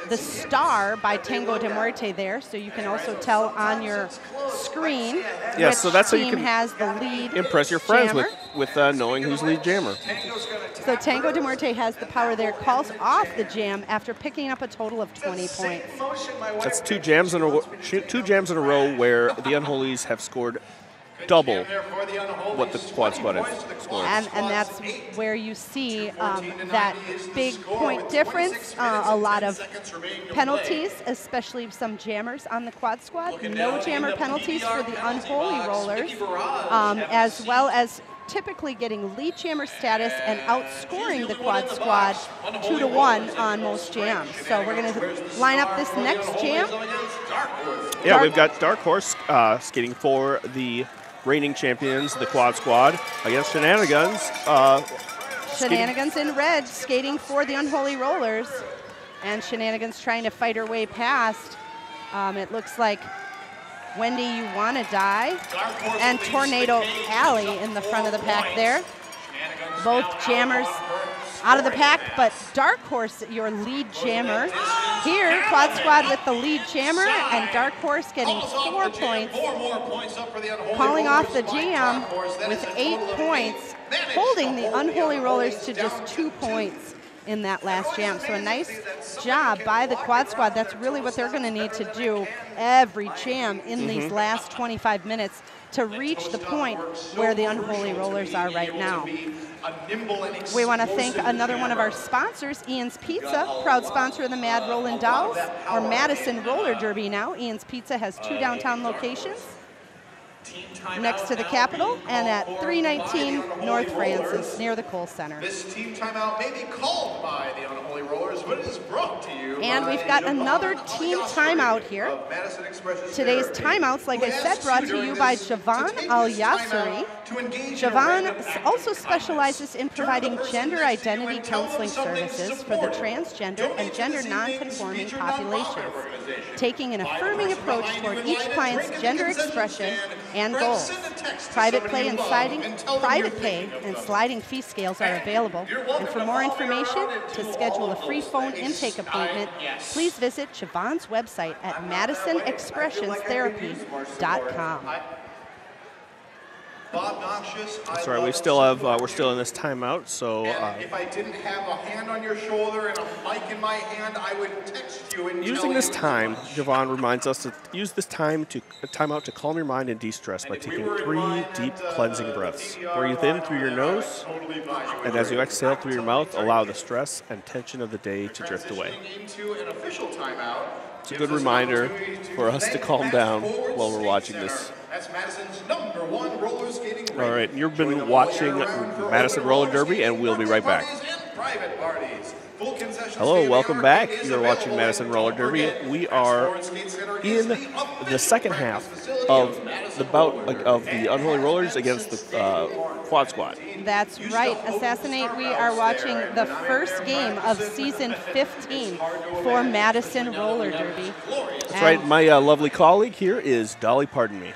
the star by Tango de Muerte there, so you can also tell on your screen which so that's team how you can has the lead impress your friends jammer. with knowing who's lead jammer. So Tango de Muerte has the power there, calls off the jam after picking up a total of 20 points. That's 2 jams in a row where the Unholies have scored double what the Quad Squad has scored. And that's where you see that big point difference. A lot of penalties, especially some jammers on the Quad Squad. No jammer penalties for the Unholy Rollers, as well as typically getting lead jammer status and outscoring the quad squad 2-1 on most jams. So we're going to line up this next jam. Yeah, we've got Dark Horse skating for the reigning champions, the quad squad, against Shenanigans. Shenanigans in red skating for the Unholy Rollers. And Shenanigans trying to fight her way past. It looks like Wendy, You Wanna Die, and Tornado Alley in the front of the pack there. Both jammers out of the pack, but Dark Horse, your lead jammer. Here, quad squad with the lead jammer, and Dark Horse getting 4 points. Calling off the jam with 8 points, holding the Unholy Rollers to just 2 points in that last jam. So a nice job by the quad squad. That's really what they're going to need to do every jam in these last 25 minutes to reach the point where the Unholy Rollers are right now. We want to thank another one of our sponsors, Ian's Pizza, proud sponsor of the Mad Rollin' Dolls, or Madison Roller Derby now. Ian's Pizza has 2 downtown locations, next to the Capitol and at 319 North Francis near the Kohl Center. This team timeout may be called by the Unholy Rollers, but it is brought to you. And we've got another team timeout here. Today's timeouts, like I said, brought to you by Javan Al-Yasseri. Javan also specializes in providing gender identity counseling services for the transgender and gender non-conforming populations, taking an affirming approach toward each client's gender expression and goals. Private pay and sliding fee scales are available. And for more information, to schedule a free phone intake appointment, please visit Javan's website at MadisonExpressionsTherapy.com. Bob Noxious, That's right. We still have. We're still in this timeout. So if I didn't have a hand on your shoulder and a mic in my hand, I would text you and using this time, Javon reminds us to use this timeout to calm your mind and de-stress by taking 3 deep cleansing breaths. Breathe in through your nose, and as you exhale through your mouth, allow the stress and tension of the day to drift away. It's a good reminder for us to calm down while we're watching this. That's Madison's #1 roller skating rink. All right, you've been watching Madison Roller Derby, and we'll be right back. Hello, welcome back. You're watching Madison Roller Derby. We are in the second half of the bout of the Unholy Rollers against the Quad Squad. That's right, Assassinate. We are watching the first game of season 15 for Madison Roller Derby. That's right. My lovely colleague here is Dolly Pardon Me.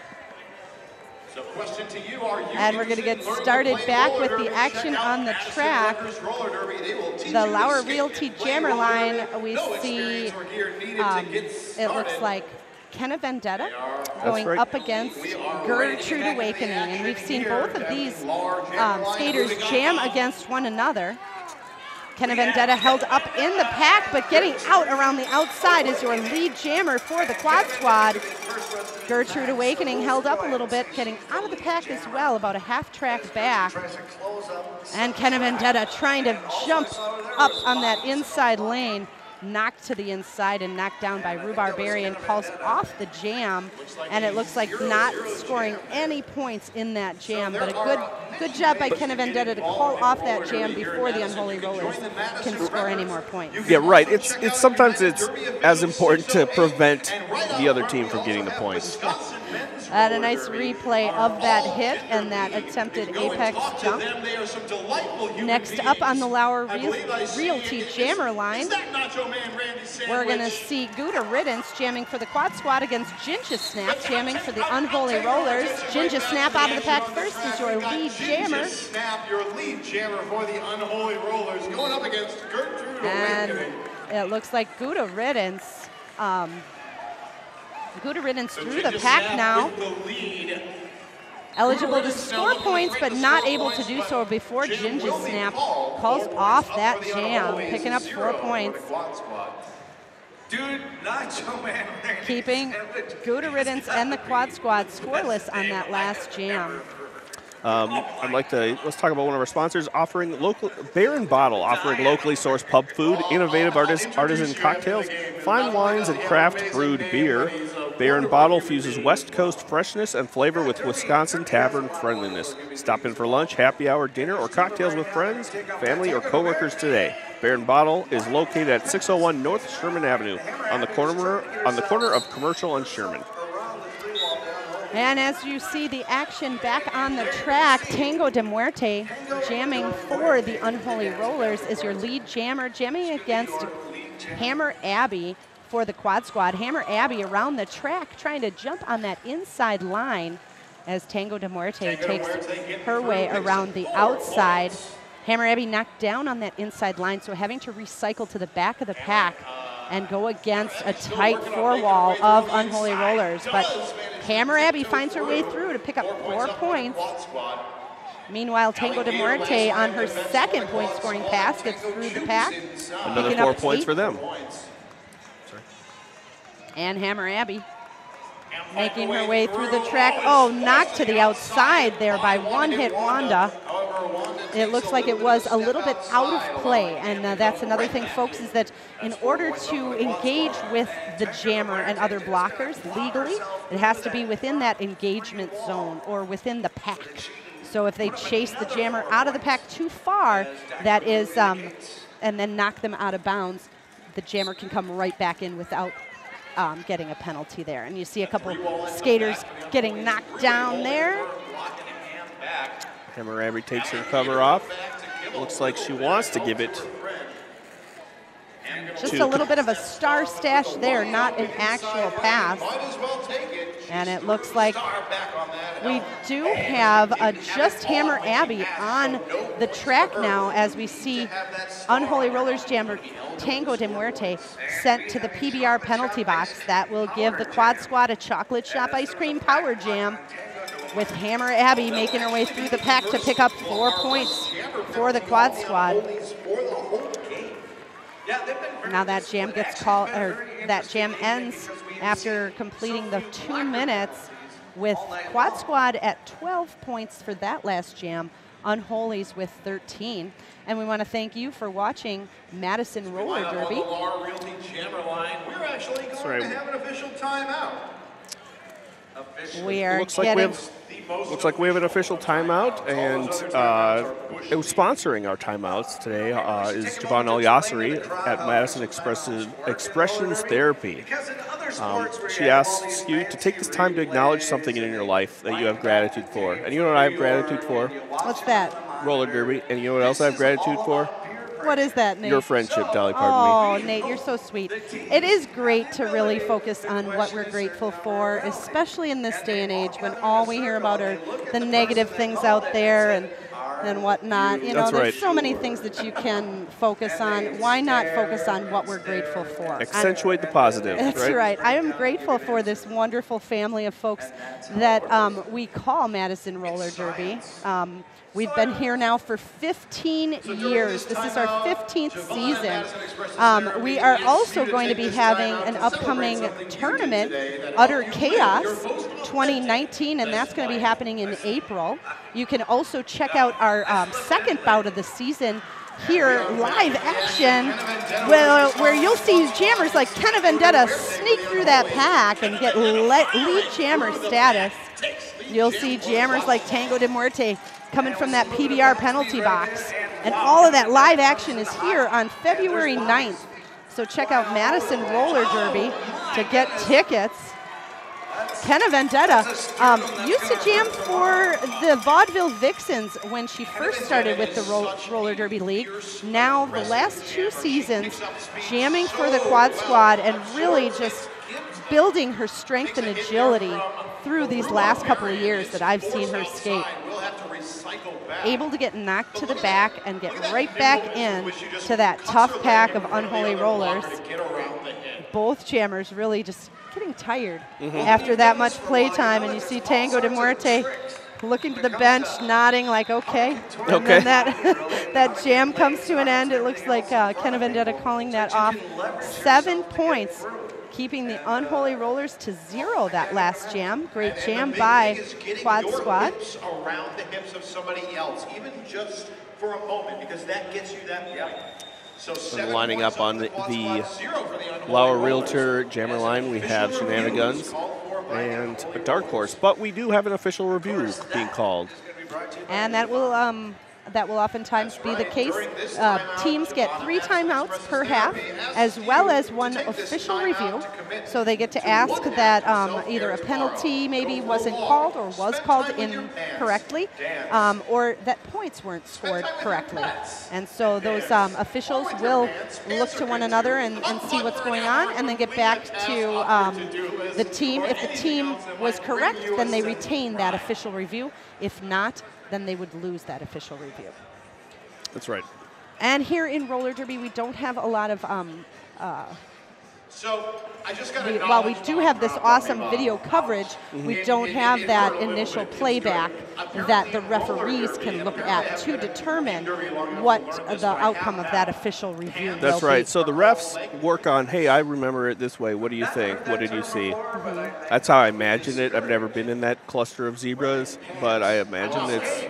And we're going to get started back with the action on the track. The Lauer Realty Jammer line, we see it looks like Kenna Vendetta going up against Gertrude Awakening. And we've seen both of these skaters jam against one another. Kenna Vendetta held up in the pack, but getting out around the outside is your lead jammer for the Quad Squad. Gertrude Awakening held up a little bit, getting out of the pack as well, about a half track back. And Kenna Vendetta trying to jump up on that inside lane, knocked to the inside and knocked down by Rhubarbarian, calls off the jam, and it looks like not scoring any points in that jam, but a good job by Kenna Vendetta to call off that jam before the Unholy Rollers can score any more points. Yeah, right. It's sometimes it's as important to prevent the other team from getting the points. And a nice replay of that hit and that attempted apex jump. Next up on the Lauer Realty Jammer line, we're going to see Gouda Riddance jamming for the Quad Squad against Ginger Snap jamming for the Unholy Rollers. Ginger Snap out of the pack first is your lead jammer. Snap, your lead jammer for the Unholy Rollers, going up against Gertrude Awakening. And it looks like Gouda Riddance. Gouda Riddance through the pack now. Eligible to score points, but not able to do so before Ginger Snap calls off that jam, picking up 4 points. Keeping Gouda Riddance and the Quad Squad scoreless on that last jam. Let's talk about one of our sponsors, offering Bear and Bottle, offering locally sourced pub food, innovative artisan cocktails, fine wines, and craft brewed beer. Bear and Bottle fuses West Coast freshness and flavor with Wisconsin tavern friendliness. Stop in for lunch, happy hour, dinner, or cocktails with friends, family, or coworkers today. Bear and Bottle is located at 601 North Sherman Avenue on the corner of Commercial and Sherman. And as you see the action back on the track, Tango de Muerte jamming for the Unholy Rollers is your lead jammer, jamming against Hammer Abby for the Quad Squad. Hammer Abby around the track trying to jump on that inside line as Tango de Muerte takes her way around the outside. Hammer Abby knocked down on that inside line, so having to recycle to the back of the pack and go against a tight four-wall of Unholy Rollers. But Hammer Abby finds her way through to pick up 4 points. Meanwhile, Tango de Muerte on her second point-scoring pass gets through the pack. Another 4 points for them. And Hammer Abby making her way through the track. Oh, knocked to the outside there by one-hit Wanda. It looks like it was a little bit out of play, and that's another thing, folks, is that in order to engage with the jammer and other blockers legally, it has to be within that engagement zone or within the pack. So if they chase the jammer out of the pack too far, that is, and then knock them out of bounds, the jammer can come right back in without getting a penalty there. And you see a couple skaters getting knocked down there. Hammer Abby takes her cover off. Looks like she wants to give it. Just a little bit of a star stash there, not an actual pass. And it looks like we do have just Hammer Abby on the track now as we see Unholy Rollers jammer Tango de Muerte sent to the PBR penalty box. That will give the Quad Squad a chocolate shop ice cream power jam, with Hammer Abby making her way through the pack to pick up 4 points for the Quad Squad. Now that jam gets called, or that jam ends after completing the 2 minutes, with Quad Squad at 12 points for that last jam, Unholies with 13. And we want to thank you for watching Madison Roller Derby. We're actually going to have an official timeout. We are looks like we have an official timeout, and sponsoring our timeouts today is Javon El Yasseri at Madison Expressions Therapy. She asks you to take this time to acknowledge something in your life that you have gratitude for. And you know what I have gratitude for? What's that? Roller derby. And you know what else I have gratitude for? What is that, Nate? Your friendship, Dolly, pardon me. Oh, Nate, you're so sweet. It is great to really focus on what we're grateful for, especially in this day and age when all we hear about are the negative things out there and whatnot. You know, That's there's right. so many things that you can focus on. Why not focus on what we're grateful for? Accentuate the positive, That's right. I am grateful for this wonderful family of folks that we call Madison Roller Derby. We've been here now for 15 years. This is our 15th season. We are also going to be having an upcoming tournament, Utter Chaos 2019, and that's going to be happening in April. You can also check out our second bout of the season here, live action, where you'll see jammers like Kenna Vendetta sneak through that pack and get lead jammer status. You'll see jammers like Tango de Muerte coming from that PBR penalty box. And all of that live action is here on February 9th. So check out Madison Roller Derby to get tickets. Kenna Vendetta used to jam for the Vaudeville Vixens when she first started with the Roller Derby League. Now, the last 2 seasons, jamming for the Quad Squad and really just building her strength and agility through these last couple of years that I've seen her skate. Able to get knocked to the back and get right back in to that tough pack of Unholy Rollers. Both jammers really just getting tired after that much play time, and you see Tango de Muerte looking to the bench, nodding like, okay. And then that jam comes to an end. It looks like Kenna Vendetta calling that off. 7 points, keeping the Unholy Rollers to 0 that last jam. Great jam by Quad Squad. Around the hips of somebody else, even just for a moment, because that gets you that point. And lining up on the Lauer Realtor Jammer line, we have Shenanigans and a Dark Horse. But we do have an official review being called. And that will oftentimes be the case. Teams get 3 timeouts per half, as well as 1 official review. So they get to ask that either a penalty maybe wasn't called or was called incorrectly, or that points weren't scored correctly. And so those officials will look to one another and see what's going on, and then get back to the team. If the team was correct, then they retain that official review. If not, then they would lose that official review. That's right. And here in roller derby, we don't have a lot of while we do have this awesome video coverage, we don't have that initial playback that the referees can look at to determine what the outcome of that official review That's will right. be. So the refs work on, hey, I remember it this way. What do you think? What did you see? That's how I imagine it. I've never been in that cluster of zebras, but I imagine it's...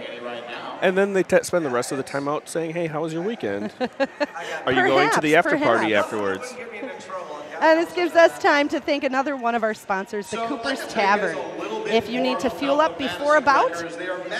And then they spend the rest of the time out saying, hey, how was your weekend? Are you going to the after party afterwards? And this gives us time to thank another one of our sponsors, the Cooper's Tavern. If you need to fuel up before a bout,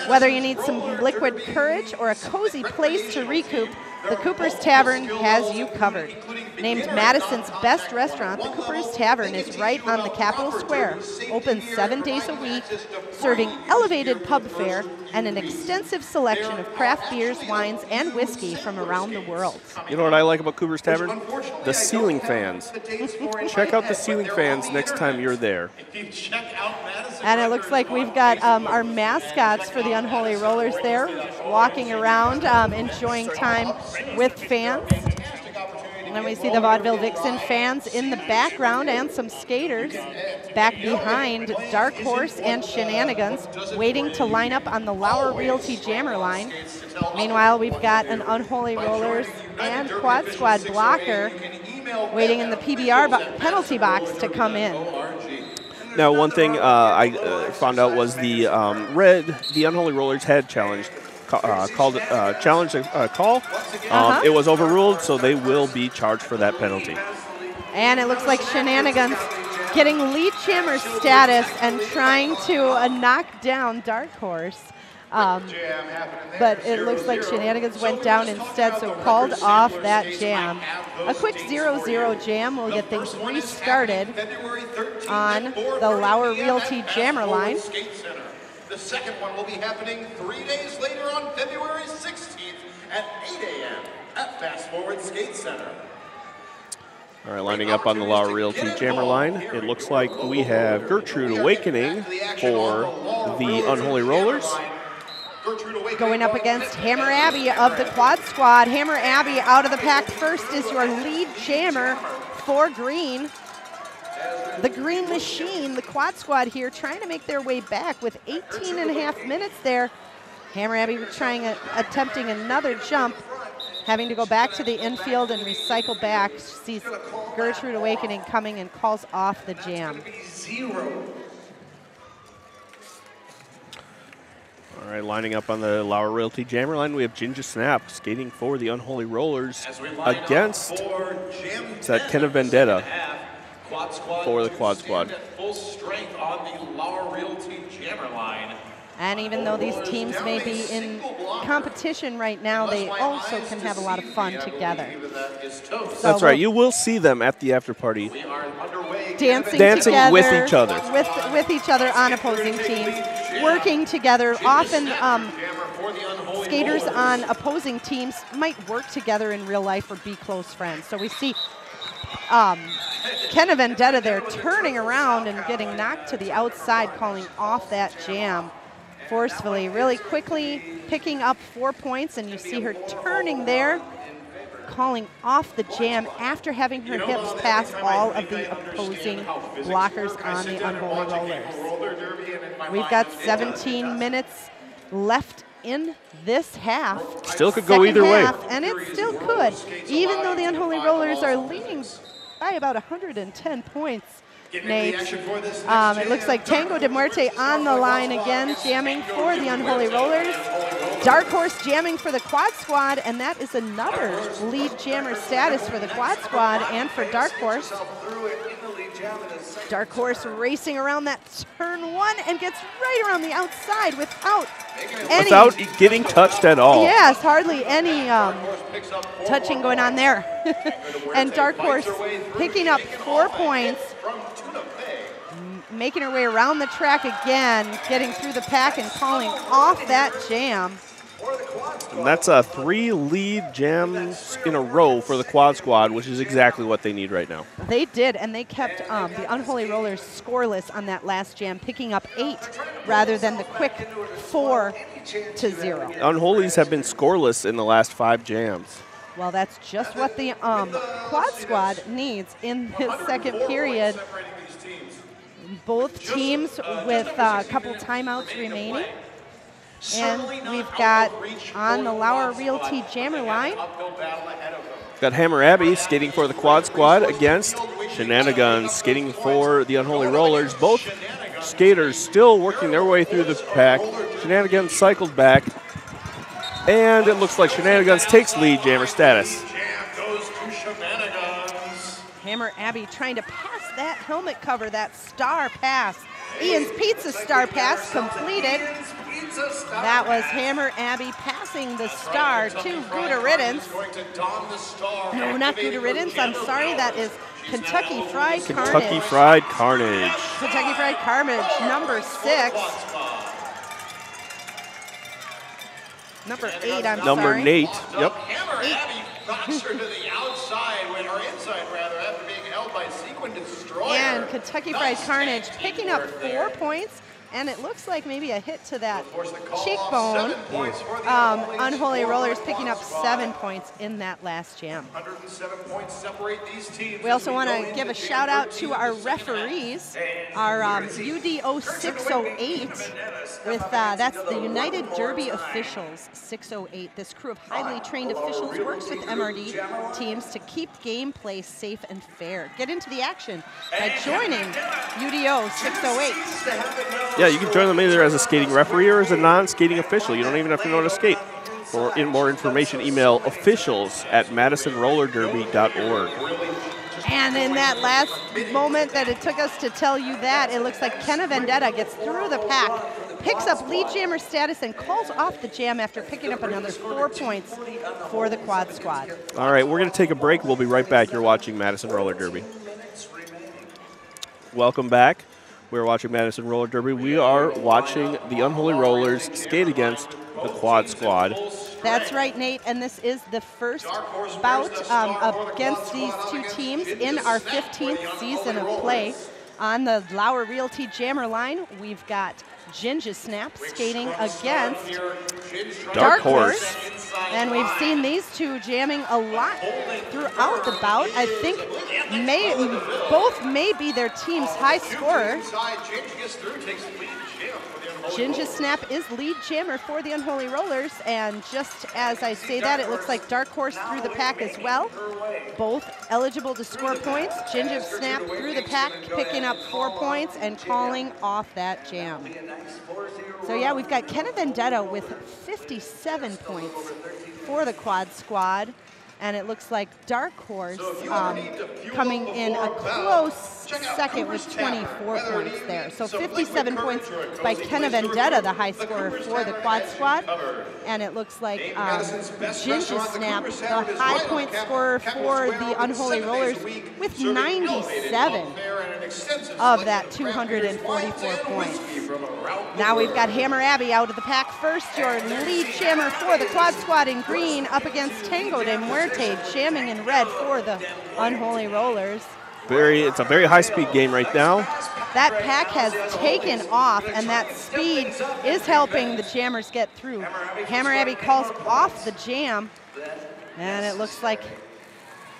whether you need some liquid courage or a cozy place to recoup, the Cooper's Tavern has you covered. Named Madison's best restaurant, the Cooper's Tavern is right on the Capitol Square, open 7 days a week, serving elevated pub fare and an extensive selection of craft beers, wines, and whiskey from around the world. You know what I like about Cooper's Tavern? The ceiling fans. Check out the ceiling fans next time you're there. And it looks like we've got our mascots for the Unholy Rollers there, walking around, enjoying time with fans. And then we see the Vaudeville Vixen fans in the background and some skaters back behind Dark Horse and Shenanigans, waiting to line up on the Lauer Realty Jammer line. Meanwhile, we've got an Unholy Rollers and Quad Squad blocker waiting in the PBR penalty box to come in. Now, one thing I found out was the Unholy Rollers had challenged a call. It was overruled, so they will be charged for that penalty. And it looks like Shenanigans getting lead jammer status and trying to knock down Dark Horse. But it looks like Shenanigans went down instead, so called off that jam. A quick 0-0 jam will get things restarted on the Lauer Realty Jammer line. The second one will be happening 3 days later on February 16th at 8 a.m. at Fast Forward Skate Center. All right, lining up on the Lauer Realty Jammer line, it looks like we have Gertrude Awakening for the Unholy Rollers. Going up against Hammer Abbey of the Quad Squad. Hammer Abbey out of the pack first is your lead jammer for green. The Green Machine, the Quad Squad here, trying to make their way back with 18 and a half minutes there. Hammer Abbey attempting another jump, having to go back to the infield and recycle back. Sees Gertrude Awakening coming and calls off the jam. All right, lining up on the Lauer Realty Jammer line, we have Ginger Snap skating for the Unholy Rollers against Kenna Vendetta for the Quad Squad. Full strength on the Lauer Realty Jammer line. And even though these teams may be in competition right now, they also can have a lot of fun together. That's right. You will see them at the after party dancing together, with each other. With each other on opposing teams, working together. Often skaters on opposing teams might work together in real life or be close friends. So we see Kenna Vendetta there turning around and getting knocked to the outside, calling off that jam forcefully, really quickly picking up 4 points, and you see her turning there, calling off the jam after having her hips pass all of the opposing blockers on the Unholy Rollers. We've got 17 minutes left in this half. Still could go either way. And it still could, even though the Unholy Rollers are leading by about 110 points. Nate. It looks like Tango de Muerte on the line again, jamming for the Unholy Rollers. Dark Horse jamming for the quad squad, and that is another lead jammer status for the quad squad and for Dark Horse. Dark Horse racing around that turn 1 and gets right around the outside without getting touched at all. Yes, hardly any touching going on there. And Dark Horse picking up 4 points, making her way around the track again, getting through the pack and calling off that jam. And that's 3 lead jams in a row for the quad squad, which is exactly what they need right now. They did, and they kept the Unholy Rollers scoreless on that last jam, picking up 8 rather than the quick 4-0. Unholies have been scoreless in the last 5 jams. Well, that's just what the quad squad needs in this second period. Both teams with a couple timeouts remaining. And we've got on the Lauer Realty jammer line. Got Hammer Abbey skating for the quad squad against Shenanigans skating for the Unholy Rollers. Both skaters still working their way through the pack. Shenanigans cycled back. And it looks like Shenanigans takes lead jammer status. Hammer Abbey trying to pass that helmet cover, that star pass. Ian's Pizza star pass completed. That was Hammer Abbey passing the star to Gouda Riddance. No, not Gouda Riddance. I'm sorry. That is Kentucky Fried Carnage. Kentucky Fried Carnage. Kentucky Fried Carnage, number 6. Number 8, I'm sorry. Number Nate. Yep. Hammer Abbey knocks her to the outside, or inside rather, after being held by Sequin Destroyer. And Kentucky Fried Carnage picking up 4 points. And it looks like maybe a hit to that cheekbone. Unholy Rollers picking up 7 points in that last jam. 107 points separate these teams. We also want to give a shout out to our referees, our UDO 608 with that's the United Derby Officials 608. This crew of highly trained officials works with MRD teams to keep gameplay safe and fair. Get into the action by joining UDO 608. Yeah, you can join them either as a skating referee or as a non-skating official. You don't even have to know how to skate. For more information, email officials@madisonrollerderby.org. And in that last moment that it took us to tell you that, it looks like Kenna Vendetta gets through the pack, picks up lead jammer status, and calls off the jam after picking up another 4 points for the quad squad. All right, we're going to take a break. We'll be right back. You're watching Madison Roller Derby. Welcome back. We're watching Madison Roller Derby. We are watching the Unholy Rollers skate against the quad squad. That's right, Nate, and this is the first bout against these 2 teams in our 15th season of play. On the Lauer Realty jammer line, we've got Ginger Snap skating against Dark Horse. And we've seen these 2 jamming a lot throughout the bout. I think both may be their team's high scorers. Ginger Snap is lead jammer for the Unholy Rollers, and just as I say that, it looks like Dark Horse through the pack as well. Both eligible to score points. Ginger Snap through the pack, picking up 4 points and calling off that jam. So yeah, we've got Kenna Vendetta with 57 points for the quad squad. And it looks like Dark Horse coming in a close second with 24 points there. So 57 points by Kenna Vendetta, the high scorer for the quad squad. And it looks like Ginger Snap, the high point scorer for the Unholy Rollers with 97 of that 244 points. Now we've got Hammer Abbey out of the pack first, your lead jammer for the quad squad in green up against Tango de Muerte, jamming in red for the Unholy Rollers. It's a very high-speed game right now. That pack has taken off, and that speed is helping the jammers get through. Hammer Abbey calls off the jam, and it looks like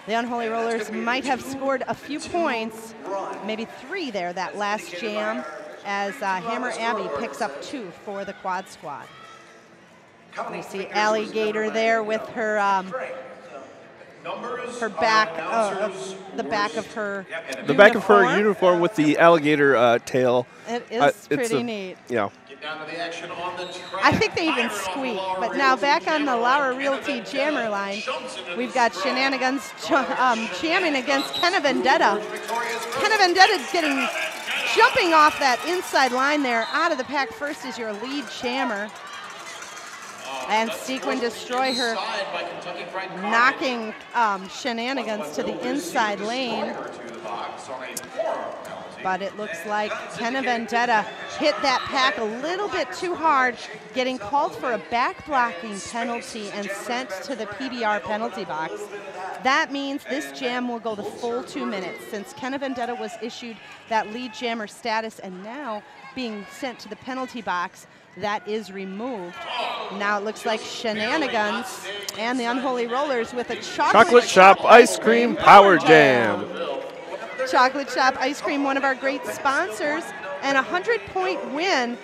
the Unholy Rollers might have scored a few points, maybe 3 there, that last jam, as Hammer Abbey picks up 2 for the quad squad. We see Alligator there with her her back, the back of her The back of her uniform with the alligator tail. It is pretty neat. Yeah. I think they even squeak. But now back on the Laura Realty Jammer line, we've got Shenanigans jamming against Kenna Vendetta. Kenna Vendetta jumping off that inside line there. Out of the pack first is your lead jammer. And Sequin destroy her, knocking Shenanigans to the inside lane. But it looks like Kenna Vendetta hit that pack a little bit too hard, getting called for a back blocking penalty and sent to the PBR penalty box. That means this jam will go the full 2 minutes, since Kenna Vendetta was issued that lead jammer status and now being sent to the penalty box. That is removed. Now it looks like Shenanigans and the Unholy Rollers with a Chocolate Shop Ice Cream Power Jam. Chocolate Shop Ice Cream, one of our great sponsors, and a 100-point win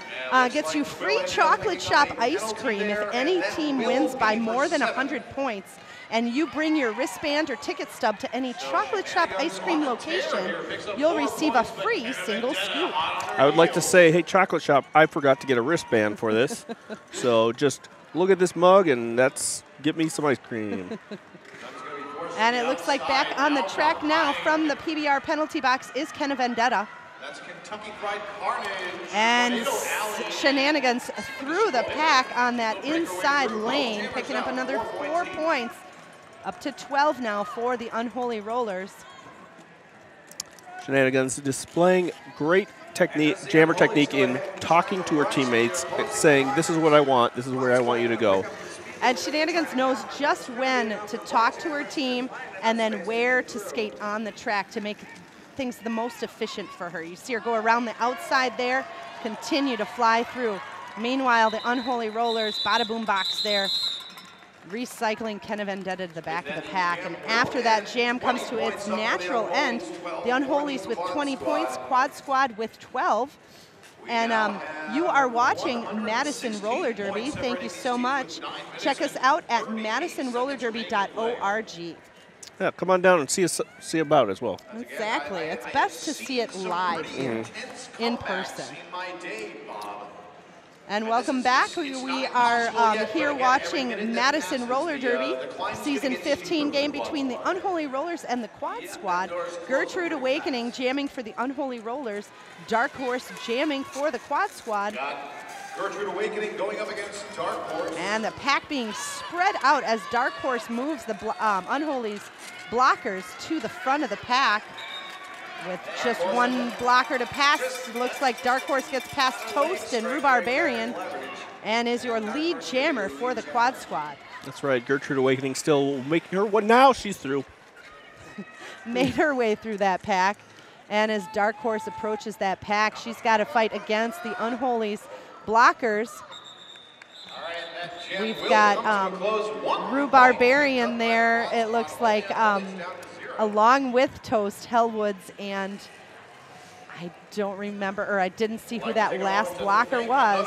gets you free Chocolate Shop Ice Cream if any team wins by more than 100 points. And you bring your wristband or ticket stub to any Chocolate Shop Ice Cream location, you'll receive a free single scoop. I would like to say, hey, Chocolate Shop, I forgot to get a wristband for this. So just look at this mug and get me some ice cream. And it looks like back on the track now from the PBR penalty box is Kenna Vendetta. That's Kentucky Pride Carnage. And Shenanigans through the pack on that inside lane, picking up another 4 points. Up to 12 now for the Unholy Rollers. Shenanigans displaying great technique, jammer technique in talking to her teammates, saying, this is what I want, this is where I want you to go. And Shenanigans knows just when to talk to her team and then where to skate on the track to make things the most efficient for her. You see her go around the outside there, continue to fly through. Meanwhile, the Unholy Rollers, bada boom box there, recycling Kenna Vendetta to the back of the pack. And after that jam comes to its natural end, the Unholies with 20 points, Quad Squad with 12. And you are watching Madison Roller Derby. Thank you so much. Check us out at madisonrollerderby.org. Yeah, come on down and see about it as well. Exactly. It's best to see it live here, in person. And welcome back. We are here watching Madison Roller Derby, Season 15 game between the Unholy Rollers and the Quad Squad. Gertrude Awakening jamming for the Unholy Rollers. Dark Horse jamming for the Quad Squad. Gertrude Awakening going up against Dark Horse. And the pack being spread out as Dark Horse moves the Unholy's blockers to the front of the pack. With just one blocker to pass, looks like Dark Horse gets past Toast and Rhubarbarian and is your lead jammer for the Quad Squad. That's right, Gertrude Awakening still making her one. Now she's through. Made her way through that pack. And as Dark Horse approaches that pack, she's got to fight against the Unholy's blockers. We've got Rhubarbarian there, it looks like, along with Toast, Hellwoods, and I don't remember, or I didn't see who that last blocker was.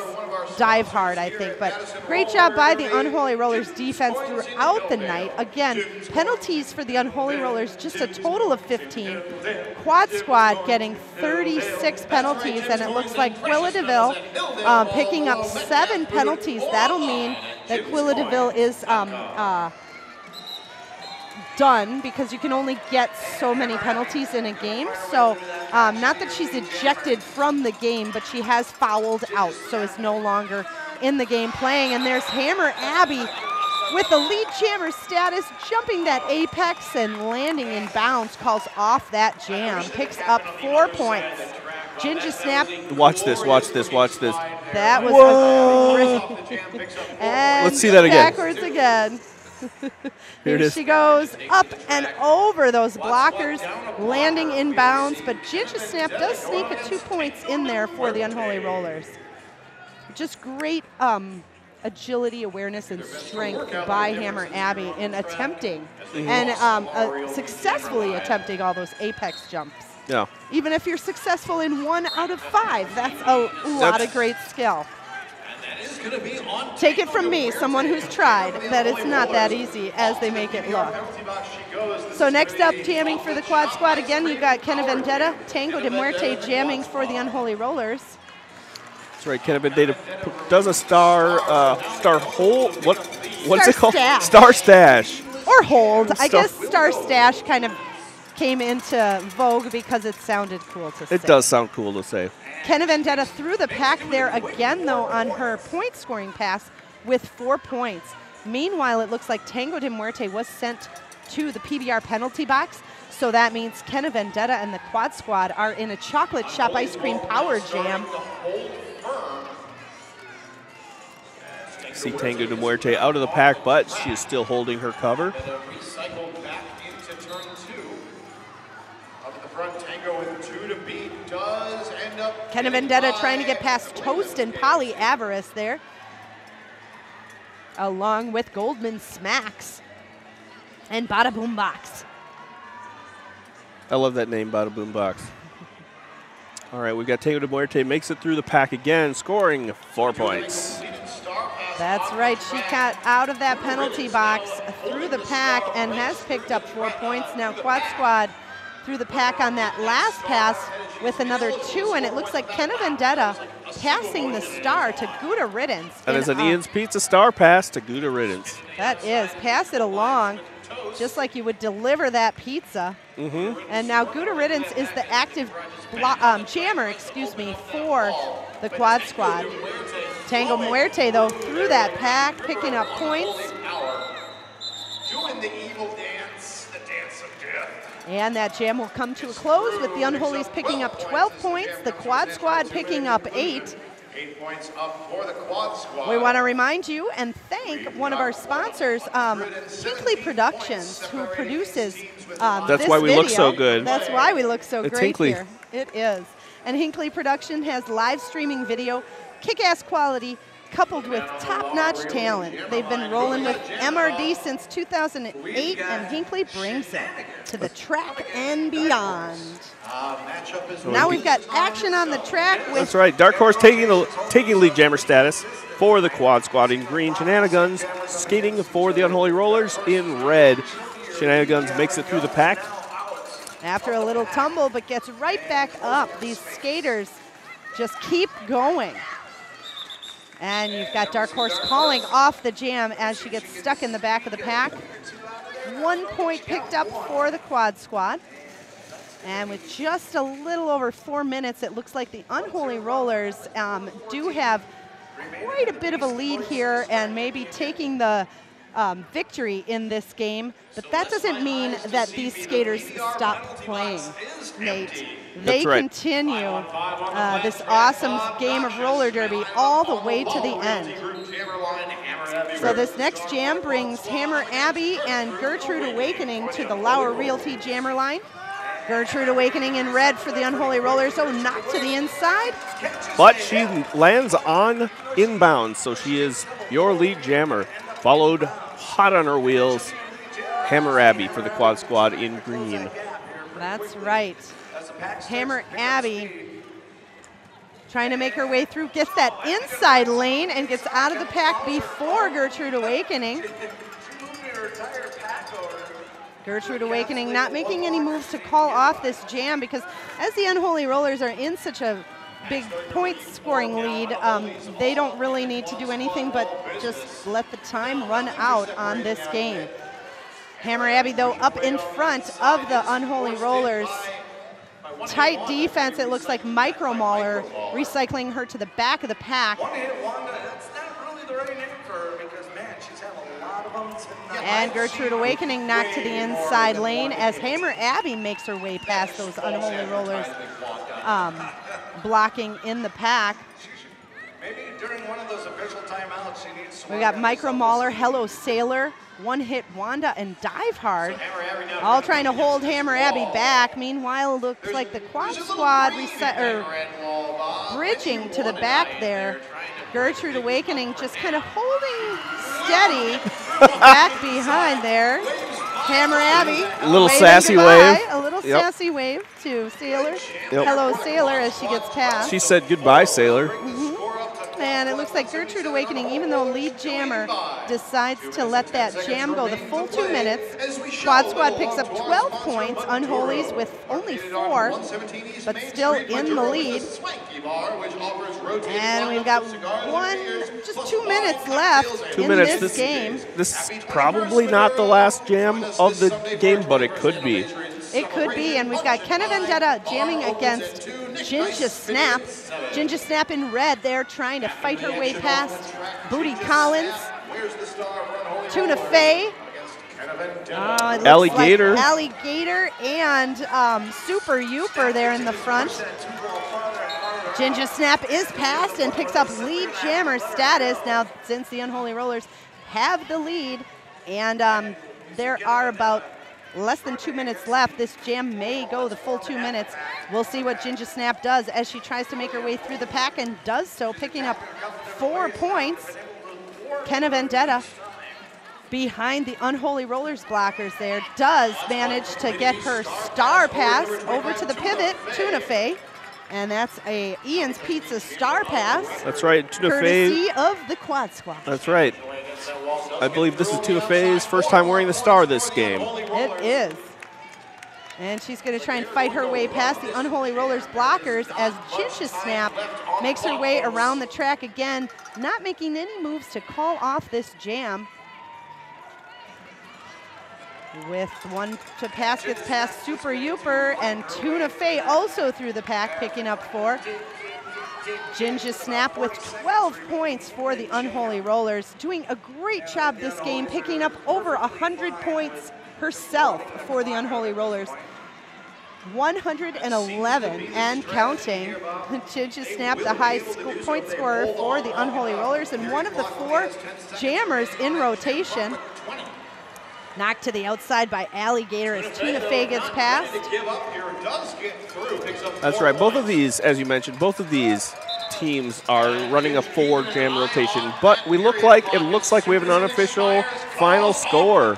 Dive Hard, I think. But great job by the Unholy Rollers defense throughout the night. Again, penalties for the Unholy Rollers, just a total of 15. Quad Squad getting 36 penalties, and it looks like Quilla DeVille picking up 7 penalties. That'll mean that Quilla DeVille is done, because you can only get so many penalties in a game. So not that she's ejected from the game, but she has fouled out, so is no longer in the game playing. And there's Hammer Abby with the lead jammer status, jumping that apex and landing in bounds, calls off that jam, picks up 4 points. Ginger Snap. Watch this, watch this, watch this. That was great. And let's see that again. Backwards again. Here she goes, up and over those blockers, landing in bounds, but Ginger Snap does sneak a 2 points in there for the Unholy Rollers. Just great agility, awareness, and strength by Hammer Abby in attempting and successfully attempting all those apex jumps. Yeah. Even if you're successful in 1 out of 5, that's a lot of great skill. going to be on. Take it from me, someone who's tried, that it's not that easy as they make it look. So next up, jamming for the quad squad again, you got Kenna Vendetta, Tango de Muerte jamming for the Unholy Rollers. That's right. Kenna Vendetta does a star hold. What's it called? Stash. Star stash. Or hold. I guess Star Stash kind of came into vogue because it sounded cool to say. It does sound cool to say. Kenna Vendetta threw the pack there again, though, on her point scoring pass with 4 points. Meanwhile, it looks like Tango de Muerte was sent to the PBR penalty box. So that means Kenna Vendetta and the quad squad are in a chocolate shop ice cream power jam. See Tango de Muerte out of the pack, but she is still holding her cover. Recycled back into turn 2. Up at the front, Tango with 2 to beat does end up. Kenna Vendetta trying to get past Toast and Polly Avarice there, along with Goldman Smacks and Bada Boom Box. I love that name, Bada Boom Box. All right, we've got Tango de Muerte makes it through the pack again, scoring 4 points. That's right. She got out of that penalty box through the pack and has picked up 4 points. Now quad squad through the pack on that last pass with another 2, and it looks like Kenna Vendetta passing the star to Gouda Riddance. That is an Ian's Pizza star pass to Gouda Riddance. That is. Pass it along just like you would deliver that pizza. And now Gouda Riddance is the active jammer, for the quad squad. Tango Muerte, though, through that pack, picking up points. Doing the evil dance, the dance of death. And that jam will come to a close with the Unholies picking up 12 points, the quad squad picking up 8. 8 points up for the quad squad. We want to remind you and thank one of our sponsors, Hinkley Productions, who produces That's why we look so good. That's why we look so It's great Hinkley. here. It is. And Hinkley Production has live streaming video, kick-ass quality, coupled with top-notch talent. They've been rolling with MRD since 2008, and Hinkley brings it to the track and beyond. Now we've got action on the track with... That's right. Dark Horse taking lead jammer status for the quad squad in green. Shenanigans skating for the Unholy Rollers in red. Shenanigans makes it through the pack. After a little tumble, but gets right back up. These skaters just keep going. And you've got Dark Horse calling off the jam as she gets stuck in the back of the pack. 1 point picked up for the quad squad. And with just a little over 4 minutes, it looks like the Unholy Rollers do have quite a bit of a lead here and maybe taking the victory in this game. But that doesn't mean that these skaters stop playing, Nate. They continue this awesome game of roller derby all the way to the end. So this next jam brings Hammer Abbey and Gertrude Awakening to the Lauer Realty jammer line. Gertrude Awakening in red for the Unholy Rollers. Oh, knocked to the inside. But she lands on inbounds, so she is your lead jammer. Followed hot on her wheels, Hammer Abbey for the quad squad in green. That's right. Hammer Abbey trying to make her way through, gets that inside lane and gets out of the pack before Gertrude Awakening. Gertrude Awakening not making any moves to call off this jam because as the Unholy Rollers are in such a big point scoring lead, they don't really need to do anything but just let the time run out on this game. Hammer Abbey, though, up in front of the Unholy Rollers. Tight defense, it looks like Micro Mauler recycling her to the back of the pack. That's not really the right name for her because, man, she's had a lot of them. And Gertrude Awakening knocked to the inside lane as Hammer Abbey makes her way past those Unholy Rollers blocking in the pack. Maybe during one of those official timeouts, she needs We got Micro Mauler, Hello Sailor, One Hit Wanda, and Dive Hard, all trying to hold Hammer Abbey back. Meanwhile, it looks like the quad squad bridging to the back there. Gertrude Awakening just kind of holding steady back behind there. Hammer Abbey, a little sassy wave. A little sassy wave to Sailor. Hello Sailor as she gets past. She said goodbye, Sailor. And it looks like Gertrude Awakening, even though lead jammer decides to let that jam go the full 2 minutes. Quad Squad picks up 12 points. Unholies with only 4, but still in the lead. And we've got just 2 minutes left in this game. This is probably not the last jam of the game, but it could be. It could be, and we've got Kenna Vendetta jamming against Ginger Snap. Ginger Snap in red there, trying to fight her way past Booty Collins. Tuna Fey. Alligator. Like Alligator and Super Youper there in the front. Ginger Snap is passed and picks up lead jammer status now since the Unholy Rollers have the lead. And there are about less than 2 minutes left. This jam may go the full 2 minutes. We'll see what Ginger Snap does as she tries to make her way through the pack and does so, picking up 4 points. Kenna Vendetta behind the Unholy Rollers blockers there does manage to get her star pass over to the pivot, Tuna Fey. And that's a Ian's Pizza star pass. That's right, Tuna Fey. Courtesy of the Quad Squad. That's right. I believe this is Tuna Fey's first time wearing the star this game. It is. And she's going to try and fight her way past the Unholy Rollers blockers as Ginger Snap makes her way around the track again, not making any moves to call off this jam. With one to pass, gets past Super Youper, and Tuna Fey also through the pack, picking up 4. Ginger Snap with 12 points for the Unholy Rollers, doing a great job this game, picking up over 100 points herself for the Unholy Rollers. 111 and counting. Ginger Snap, the high point scorer for the Unholy Rollers, and one of the 4 jammers in rotation. Knocked to the outside by Alligator as Tuna Fey gets past. That's right. Both of these, as you mentioned, both of these teams are running a 4 jam rotation, but it looks like we have an unofficial final score.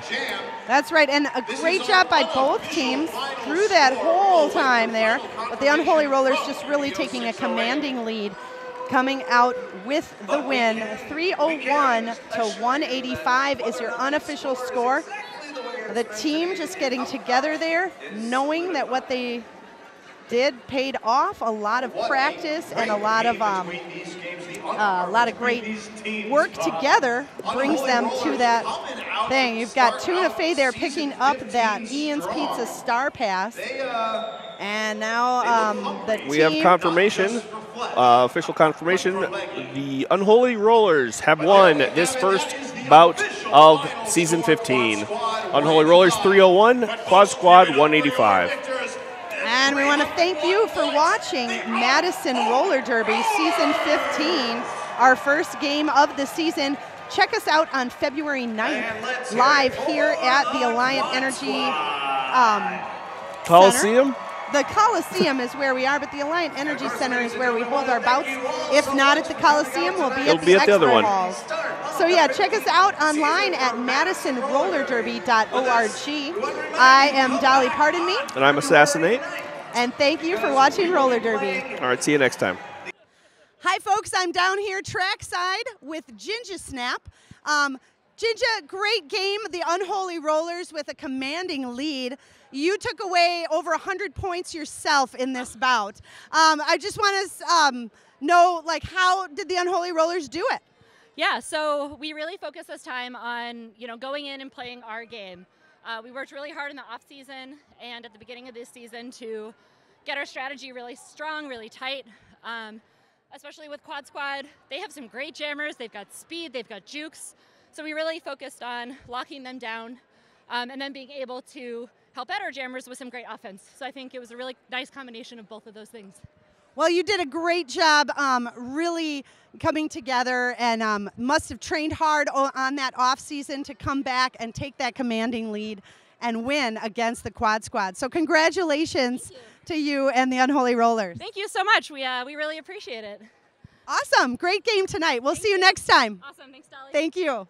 That's right, and a great job by both teams through that whole time there. But the Unholy Rollers just really taking a commanding lead, coming out with the win. 301 to 185 is your unofficial score. The team just getting together there, knowing that what they did paid off. A lot of practice and a lot of great work together brings them to that thing. You've got Tuna Fey there picking up that Ian's Pizza star pass. And now we have confirmation, official confirmation. The Unholy Rollers have won this first bout of season 15. Unholy Rollers 301, Quad Squad 185. And we want to thank you for watching Madison Roller Derby Season 15, our first game of the season. Check us out on February 9th, live here at the Alliant Energy Coliseum. Center. The Coliseum is where we are, but the Alliant Energy Center is where we hold our bouts. If not at the Coliseum, we'll be at the Expo Halls. So yeah, check us out online at madisonrollerderby.org. I am Dolly Pardon Me. And I'm Assassinate. And thank you for watching Roller Derby. All right, see you next time. Hi folks, I'm down here trackside with Ginger Snap. Ginger, great game, the Unholy Rollers with a commanding lead. You took away over 100 points yourself in this bout. I just want to know, like, how did the Unholy Rollers do it? Yeah, so we really focused this time on, going in and playing our game. We worked really hard in the off season and at the beginning of this season to get our strategy really strong, really tight. Especially with Quad Squad, they have some great jammers. They've got speed, they've got jukes. So we really focused on locking them down and then being able to help out our jammers with some great offense. So I think it was a really nice combination of both of those things. Well, you did a great job really coming together and must have trained hard on that off season to come back and take that commanding lead and win against the Quad Squad. So congratulations to you and the Unholy Rollers. Thank you so much. We really appreciate it. Awesome. Great game tonight. We'll see you next time. Awesome. Thanks, Dolly. Thank you.